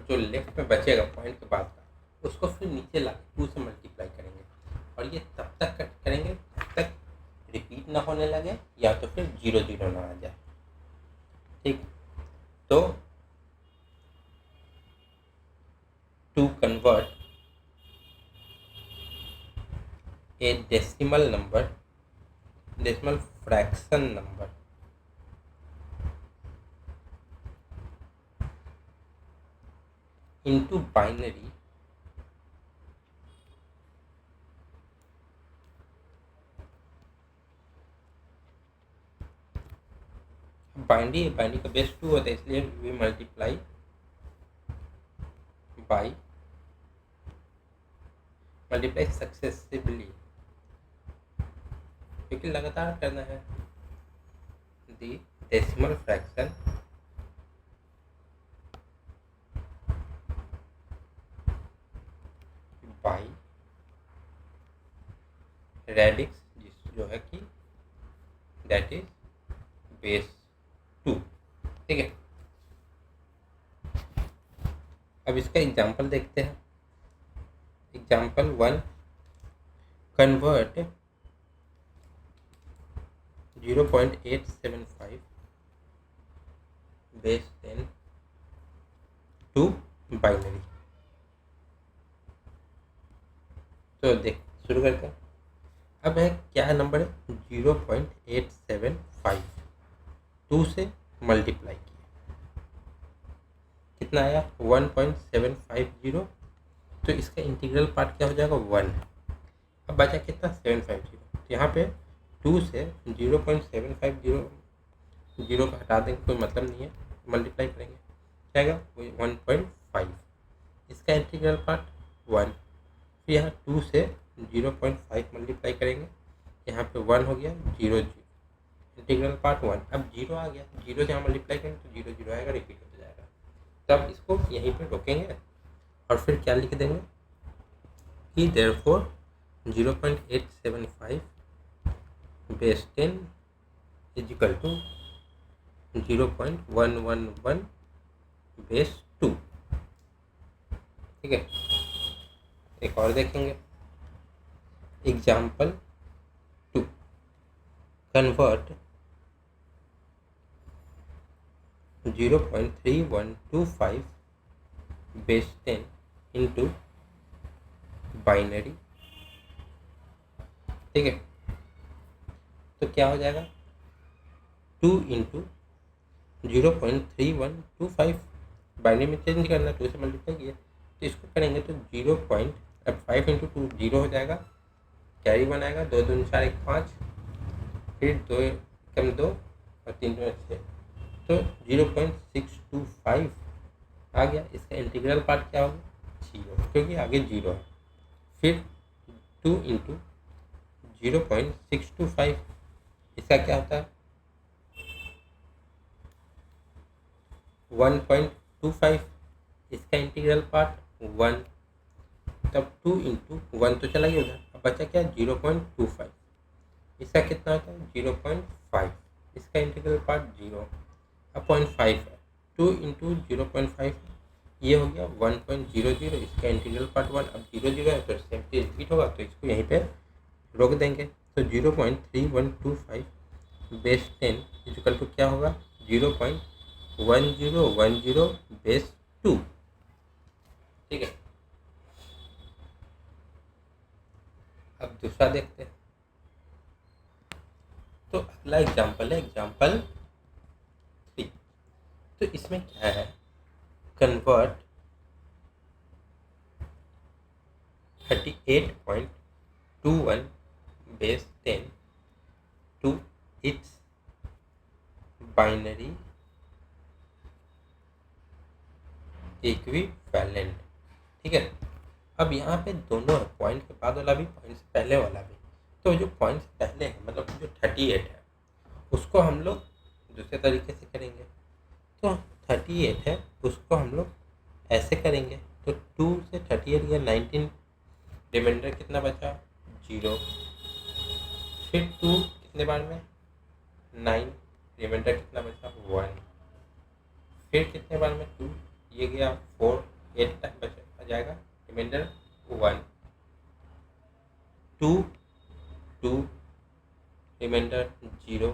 जो लेफ्ट में बचेगा पॉइंट के बाद का, उसको फिर नीचे ला 2 से मल्टीप्लाई करेंगे। और ये तब तक करेंगे जब तक रिपीट ना होने लगे या तो फिर 0 0 ना आ जाए, ठीक। तो to convert a decimal fraction number into binary, binary का बेस 2 होता है, इसलिए वी मल्टीप्लाई सक्सेसिवली, क्योंकि लगातार करना है। The decimal fraction by radix, जो है कि दैट इज बेस 2, ठीक है। अब इसका एग्जांपल देखते हैं। Example 1, convert 0.875 base 10 to binary. तो देख शुरू करते हैं। अब है क्या नंबर है 0.875, 2 से मल्टीप्लाई किया, कितना आया 1.750। तो इसका इंटीग्रल पार्ट क्या हो जाएगा 1। अब बचा कितना 750। तो यहाँ पे 2 से 0.750 0 को हटा देंगे, कोई मतलब नहीं है, मल्टीप्लाई करेंगे क्या आएगा 1.5। इसका इंटीग्रल पार्ट 1। फिर यहाँ 2 से 0.5 मल्टीप्लाई करेंगे, यहाँ पे 1 हो गया 0 इंटीग्रल पार्ट 1। अब 0 आ गया, 0 से यहाँ मल्टीप्लाई करेंगे तो 0 0 आएगा, रिपीट होता जाएगा। तब इसको यहीं पे रोकेंगे और फिर क्या लिख देंगे कि therefore 0.875 base 10 is equal to 0.111 base 2, ठीक है। एक और देखेंगे। Example 2, convert 0.3125 base 10 into binary, ठीक है। तो क्या हो जाएगा 2 इंटू 0.3125, बाइनरी में चेंज करना, 2 से मल्टीप्लाई किया, तो इसको करेंगे तो 5 इंटू 2 0 हो जाएगा, कैरी बनाएगा 2 दूनी 4 1 5, फिर 2 कम 2 और 3 दूनी 6, तो 0.625 आ गया। इसका इंटीग्रल पार्ट क्या होगा? 0, क्योंकि आगे 0 है। फिर 2 इंटू 0.625, इसका क्या होता है? 1.25, इसका इंटीग्रल पार्ट 1, तब 2 इंटू 1 तो चला गया उधर, अब बचा क्या? 0.25, इसका कितना होता है? 0.5, इसका इंटीग्रल पार्ट 0, अब 0.5 है, 2 इंटू 0.5, ये हो गया 1.00, इसका इंटीग्रल पार्ट 1, अब 0 है तो सेम चीज रिपीट होगा, तो इसको यहीं पे रोक देंगे। तो 0.3125 बेस 10 इक्वल टू क्या होगा? 0.1010 बेस 2। ठीक है, अब दूसरा देखते हैं। तो अगला एग्जाम्पल है एग्जाम्पल 3। तो इसमें क्या है? Convert 38.21 base 10 to its binary equivalent. ठीक है, अब यहाँ पे दोनों है, पॉइंट के बाद वाला भी, पॉइंट से पहले वाला भी। तो जो पॉइंट से पहले है, मतलब जो 38 है, उसको हम लोग दूसरे तरीके से करेंगे। तो 38 है, उसको हम लोग ऐसे करेंगे। तो 2 से 38 गया 19, रिमाइंडर कितना बचा? 0। फिर 2 कितने बार में? 9, रिमाइंडर कितना बचा? 1। फिर कितने बार में? 2, ये गया 4, 8 तक बचा जाएगा, रिमाइंडर 1। 2, 2, रिमाइंडर 0।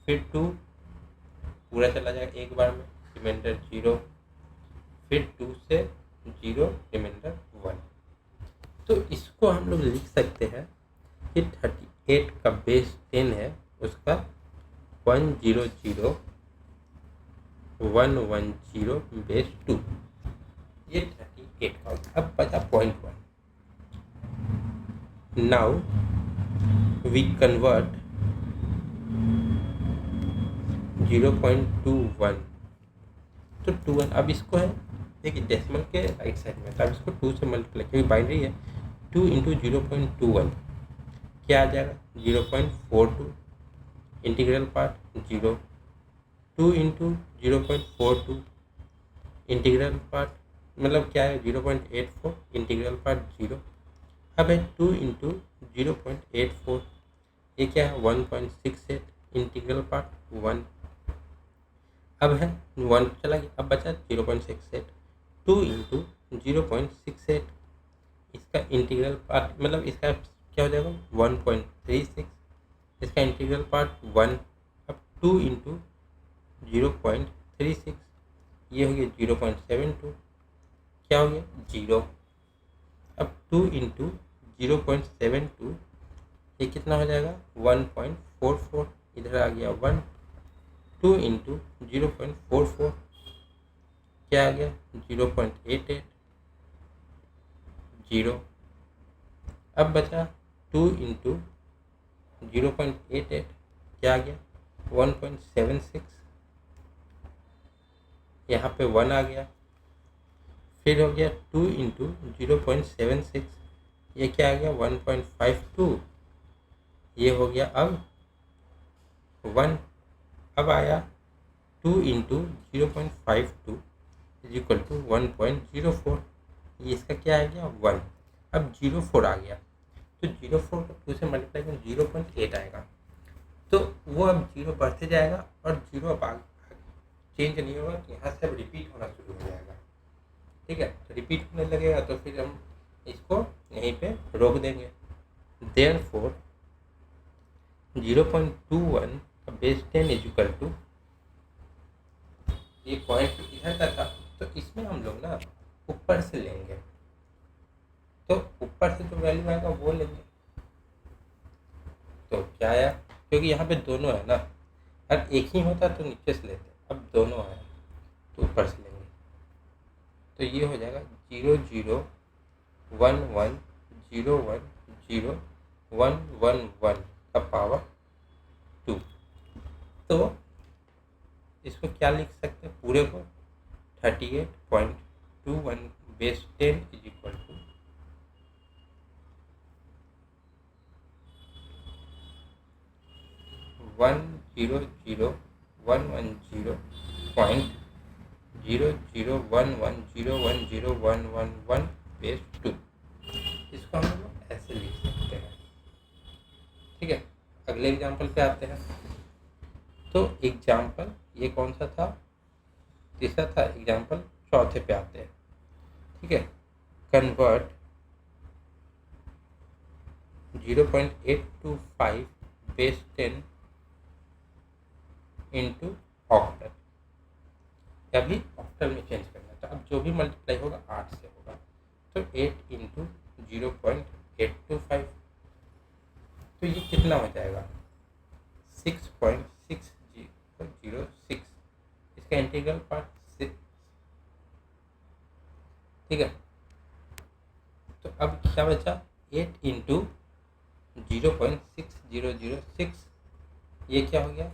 फिर 2 पूरा चला जाएगा एक बार में, रिमाइंडर 0। फिर 2 से 0, रिमाइंडर 1। तो इसको हम लोग लिख सकते हैं कि 38 का बेस 10 है, उसका 100,110 बेस 2, ये 38 का। अब बचा पॉइंट 1। नाउ वी कन्वर्ट 0.21 तो 21, अब इसको है देखिए डेसिमल के राइट साइड में, तो अब इसको 2 से मल्टीप्लाई, क्योंकि बाइनरी है। 2 इंटू 0.21 क्या आ जाएगा? 0.42, integral part 0। 2 into 0.42, integral part मतलब क्या है? 0.84, इंटीग्रल पार्ट 0। अब है 2 इंटू 0.84, ये क्या है? 1.68, इंटीग्रल पार्ट 1। अब है 1 चला गया, अब बचा 0.68। 2 इंटू 0.68, इसका इंटीग्रल पार्ट मतलब इसका क्या हो जाएगा? 1.36, इसका इंटीग्रल पार्ट 1। अब 2 इंटू 0.36, ये हो गया 0.72, क्या हो गया? 0। अब 2 इंटू 0.72, ये कितना हो जाएगा? 1.44, इधर आ गया 1। 2 इंटू 0.44, क्या आ गया? 0.88, 0। अब बचा 2 इंटू 0.88, क्या आ गया? 1.76, यहाँ पे 1 आ गया। फिर हो गया 2 इंटू 0.76, ये क्या आ गया? 1.52, ये हो गया अब 1। अब आया 2 इंटू 0.52 इज इक्वल टू 1.04, ये इसका क्या आ गया? 1। अब 0.4 आ गया, तो 0.4 को 2 से मल्टीप्लाई करें 0.8 आएगा। तो वो अब 0 बढ़ते जाएगा और 0 अब आगे चेंज नहीं होगा, यहाँ से अब रिपीट होना शुरू हो जाएगा। ठीक है, तो रिपीट होने लगेगा तो फिर हम इसको यहीं पे रोक देंगे। देयरफॉर 0.21 का बेस 10 इज इक्वल टू, ये पॉइंट इधर का था, तो इसमें हम लोग ना ऊपर से लेंगे, तो ऊपर से जो वैल्यू आएगा वो लेंगे। तो क्या आया? क्योंकि यहाँ पे दोनों है ना, अगर एक ही होता तो नीचे से लेते, अब दोनों है तो ऊपर से लेंगे। तो ये हो जाएगा 00110101111 का पावर 2। तो इसको क्या लिख सकते हैं पूरे को 38.21 base 10 is equal to 100.00110110110111 base 2। इसको हम लोग ऐसे लिख सकते हैं। ठीक है, अगले एग्जाम्पल पे आते हैं। तो एग्जाम्पल ये कौन सा था, तीसरा था। एग्जाम्पल चौथे पे आते हैं। ठीक है, कन्वर्ट 0.825 बेस 10 इंटू ऑक्टल। अभी ऑक्टल में चेंज करना है, तो अब जो भी मल्टीप्लाई होगा 8 से होगा, तो 8 इंटू 0.825, तो ये कितना हो जाएगा 6.6006। इसका इंटीग्रल पार्ट 6। ठीक है, तो अब क्या बचा 8 इंटू 0.6006, ये क्या हो गया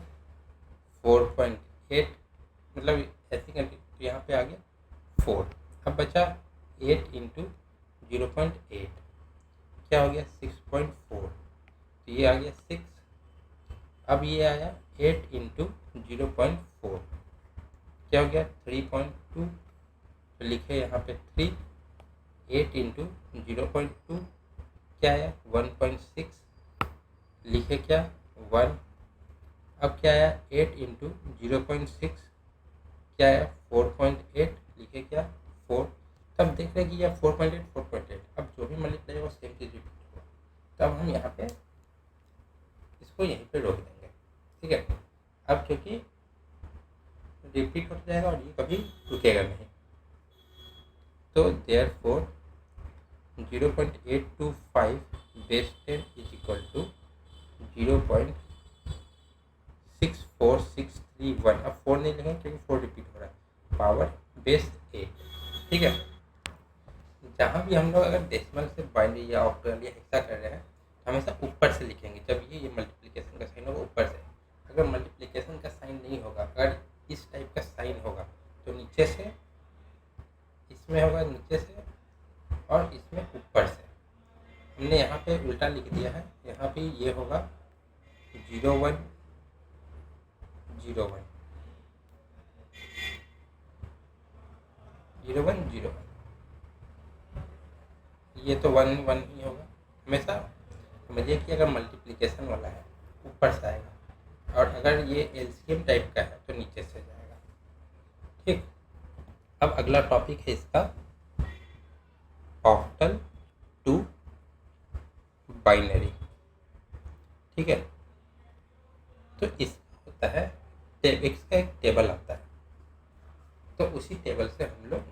4.8, मतलब ऐसी कंटिन्यू, तो यहाँ पे आ गया 4। अब बचा 8 इंटू 0.8, क्या हो गया 6.4, तो ये आ गया 6। अब ये आया 8 इंटू 0.4, क्या हो गया 3.2, तो लिखे यहाँ पे 3। 8 इंटू 0.2 क्या आया 1.6, लिखे क्या 1। अब क्या आया 8 इंटू 0.6, क्या आया 4.8, लिखे क्या 4। तब देख रहे कि यह 4.8 4.8, अब जो भी मल्टीप्लाई होगा सेम चीज रिपीट होगा। तब हम यहाँ पे इसको यहीं पे रोक देंगे। ठीक है, अब क्योंकि रिपीट होता जाएगा और ये कभी रुकेगा नहीं, तो therefore 0.825 base 10 is equal to 0.64631। अब 4 नहीं लिखेंगे क्योंकि 4 रिपीट हो रहा है, पावर बेस 8। ठीक है, जहाँ भी हम लोग अगर डेसिमल से बाइनरी या ऑक्टल या हेक्सा कर रहे हैं, हमेशा ऊपर से लिखेंगे। जब ये मल्टीप्लिकेशन का साइन होगा ऊपर से, अगर मल्टीप्लिकेशन का साइन नहीं होगा, अगर इस टाइप का साइन होगा, तो नीचे से इसमें होगा, नीचे से और इसमें ऊपर से। हमने यहाँ पे उल्टा लिख दिया है, यहाँ पे ये होगा 0101 0101, ये तो 1 1 ही होगा हमेशा। समझिए कि अगर मल्टीप्लिकेशन वाला है ऊपर से आएगा, और अगर ये एलसीएम टाइप का है तो नीचे से जाएगा। ठीक, अब अगला टॉपिक है इसका ऑक्टल टू बाइनरी। ठीक है, तो इसका होता है इसका एक टेबल आता है, तो उसी टेबल से हम लोग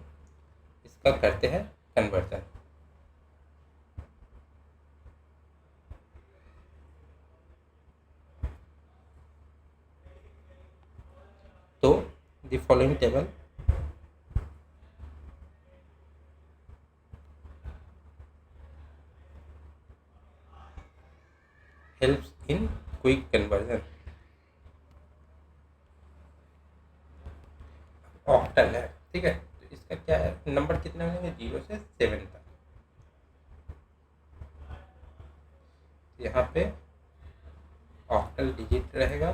इसका करते हैं कन्वर्जन। तो the following table helps in quick conversion. Octal है, ठीक है, तो इसका क्या है, नंबर कितने होंगे 0 से 7 तक। यहाँ पे ऑक्टल डिजिट रहेगा,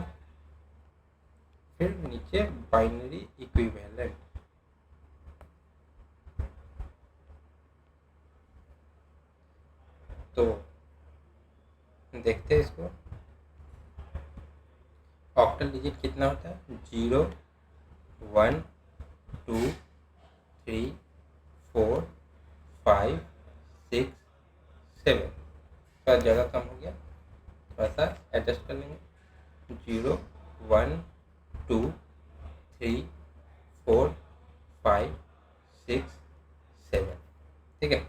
फिर नीचे बाइनरी इक्विवेलेंट। तो देखते हैं इसको, ऑक्टल डिजिट कितना होता है 0 1 2 3 4 5 6 7। थोड़ा ज़्यादा कम हो गया, थोड़ा सा एडजस्ट कर लेंगे। 0 1 2 3 4 5 6 7। ठीक है,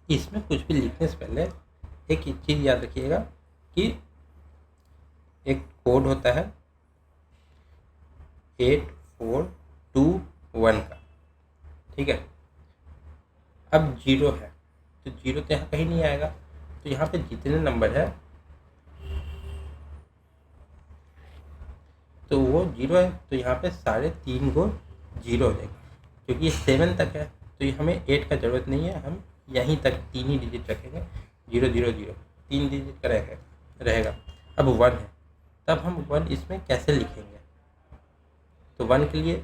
इसमें कुछ भी लिखने से पहले एक चीज़ याद रखिएगा कि एक कोड होता है 8421 का, ठीक है। अब जीरो है तो जीरो तो यहाँ कहीं नहीं आएगा, तो यहाँ पे जितने नंबर है तो वो जीरो है, तो यहाँ पे साढ़े 3 को जीरो हो जाएगा, क्योंकि ये 7 तक है तो ये हमें 8 का ज़रूरत नहीं है, हम यहीं तक 3 ही डिजिट रखेंगे, 000 3 डिजिट का रहेगा। अब 1 है, तब हम 1 इसमें कैसे लिखेंगे, तो 1 के लिए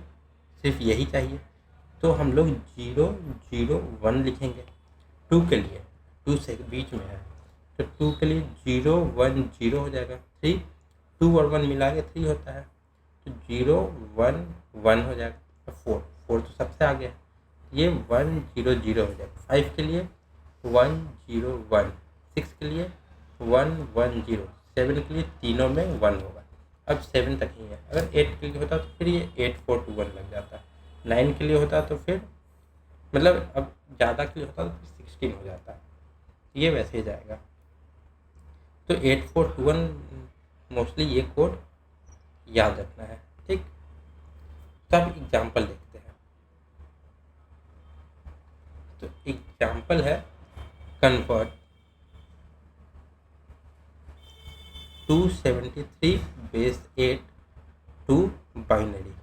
सिर्फ यही चाहिए, तो हम लोग 001 लिखेंगे। 2 के लिए 2 से बीच में है तो 2 के लिए 010 हो जाएगा। 3 2 और 1 मिला के 3 होता है तो 011 हो जाएगा। 4 तो सबसे आगे है, ये 100 हो जाएगा। 5 के लिए 101, 6 के लिए 110, 7 के लिए तीनों में 1 होगा। अब 7 तक ही है, अगर 8 के लिए होता तो फिर ये 8421 लग जाता। 9 के लिए होता तो फिर मतलब अब ज़्यादा के लिए होता तो फिर 16 हो जाता, ये वैसे ही जाएगा। तो 8421 मोस्टली ये कोड याद रखना है, ठीक। तब एग्जाम्पल देखते हैं, तो एग्जाम्पल है कन्वर्ट 273 बेस 8 टू बाइनरी,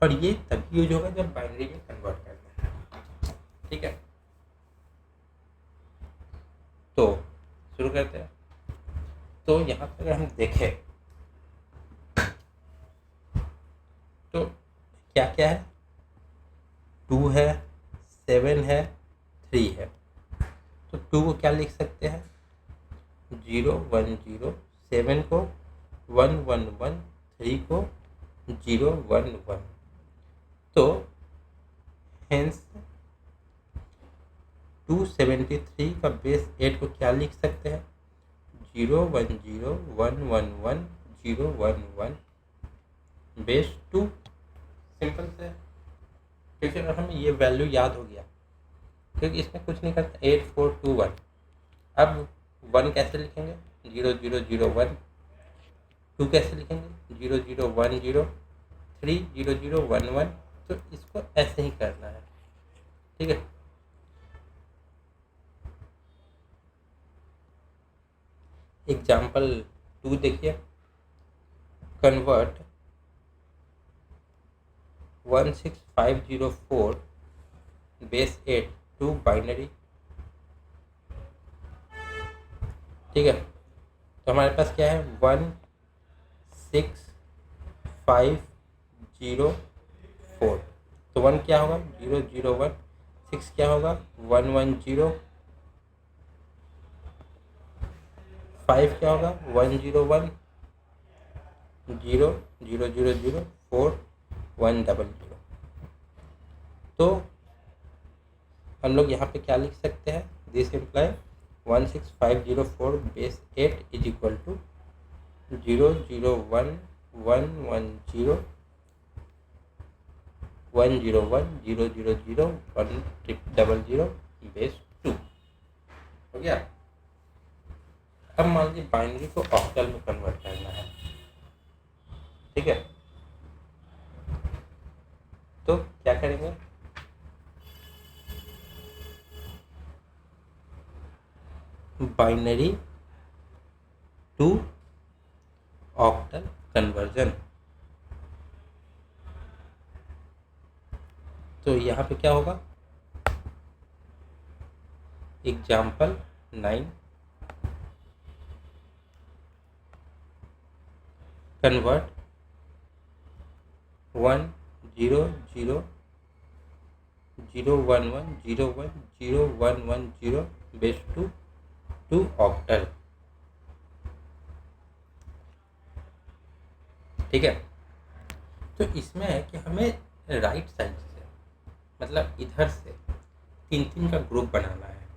और ये तभी यूज होगा जब बाइनरी में कन्वर्ट करना है, ठीक है। तो शुरू करते हैं। तो यहाँ पर हम देखें तो क्या क्या है, 2 है, 7 है, 3 है। तो 2 को क्या लिख सकते हैं, 010, 7 को 111, 3 को 011। तो हेंस 273 का बेस 8 को क्या लिख सकते हैं, 010111011 बेस 2। सिंपल से, क्योंकि अगर हमें ये वैल्यू याद हो गया, क्योंकि इसमें कुछ नहीं करता। 8421, अब 1 कैसे लिखेंगे, 0001। 2 कैसे लिखेंगे, 0010। 3 0011। तो इसको ऐसे ही करना है, ठीक है। एग्जाम्पल 2 देखिए, कन्वर्ट 16504 बेस 8 टू बाइनरी, ठीक है। तो हमारे पास क्या है, 16504। तो 1 क्या होगा, 001। 6 क्या होगा, 110। 5 क्या होगा, 101। 0 0 0 0 4 100। तो हम लोग यहाँ पे क्या लिख सकते हैं, this imply 16504 base 8 is equal to 001110 101 000 100 base 2 हो गया। अब मान लीजिए बाइनरी को ऑक्टल में कन्वर्ट करना है, ठीक है। तो क्या करेंगे, बाइनरी टू ऑक्टल कन्वर्जन। तो यहाँ पे क्या होगा, example 9 convert 100011010 base 2 to octal, ठीक है। तो इसमें है कि हमें राइट साइड से, मतलब इधर से 3 का ग्रुप बनाना है।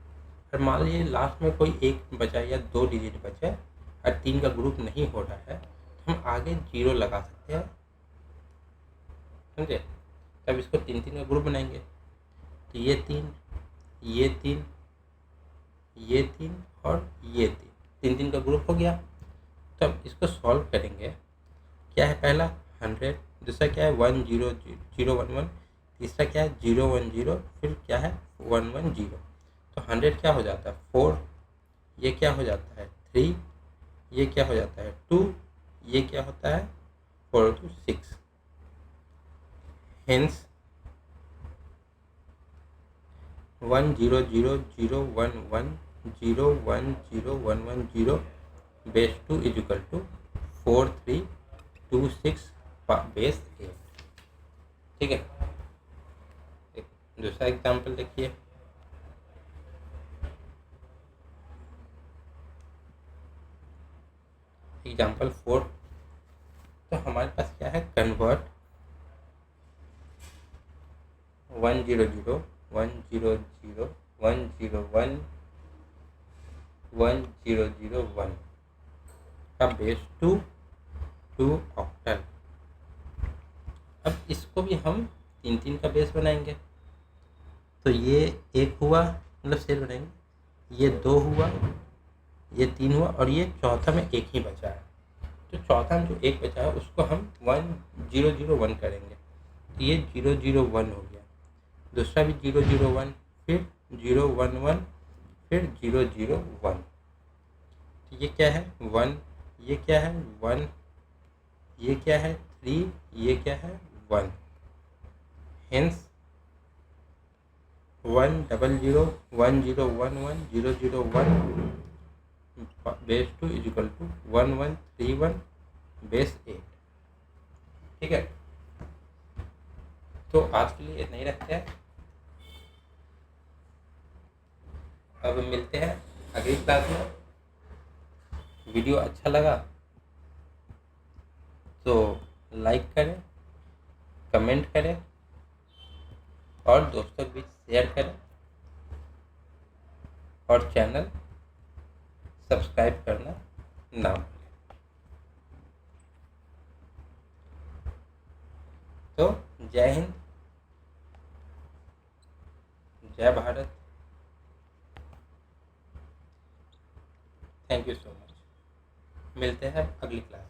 और मान लीजिए लास्ट में कोई एक बचा या 2 डिजिट बचे और 3 का ग्रुप नहीं हो रहा है, तो हम आगे 0 लगा सकते हैं, समझे। तब इसको 3 का ग्रुप बनाएंगे, तो ये 3, ये 3, ये 3 और ये 3, 3 का ग्रुप हो गया। तो अब इसको सॉल्व करेंगे। क्या है पहला 100, दूसरा क्या है 10011, तीसरा क्या है 010, फिर क्या है 110। तो 100 क्या हो जाता है 4, ये क्या हो जाता है 3, ये क्या हो जाता है 2, ये क्या होता है 4 to 6। Hence 100011010 base 2 is equal to 4326 base 8। ठीक है। एक दूसरा एग्जाम्पल देखिए। एग्जाम्पल 4। तो हमारे पास क्या है कन्वर्ट 1001001 का बेस 2 ऑक्टल। अब इसको भी हम 3 का बेस बनाएंगे। तो ये 1 हुआ, मतलब सेल बनाएंगे, ये 2 हुआ, ये 3 हुआ, और ये चौथा में 1 ही बचा है। तो चौथा में जो 1 बचा है उसको हम 1001 करेंगे। तो ये 001 हो गया। दूसरा भी 001, फिर 011, फिर 001। तो ये क्या है 1, ये क्या है 1, ये क्या है 3, ये क्या है 1। Hence 1001001 base 2 is equal to 1131 base 8। ठीक है। तो आज के लिए इतना ही रखते हैं। अब मिलते हैं अगली क्लास में। वीडियो अच्छा लगा तो लाइक करें, कमेंट करें और दोस्तों के बीच शेयर करें, और चैनल सब्सक्राइब करना ना भूलें। तो जय हिंद, जय Bharat. Thank you so much. मिलते हैं अगली क्लास।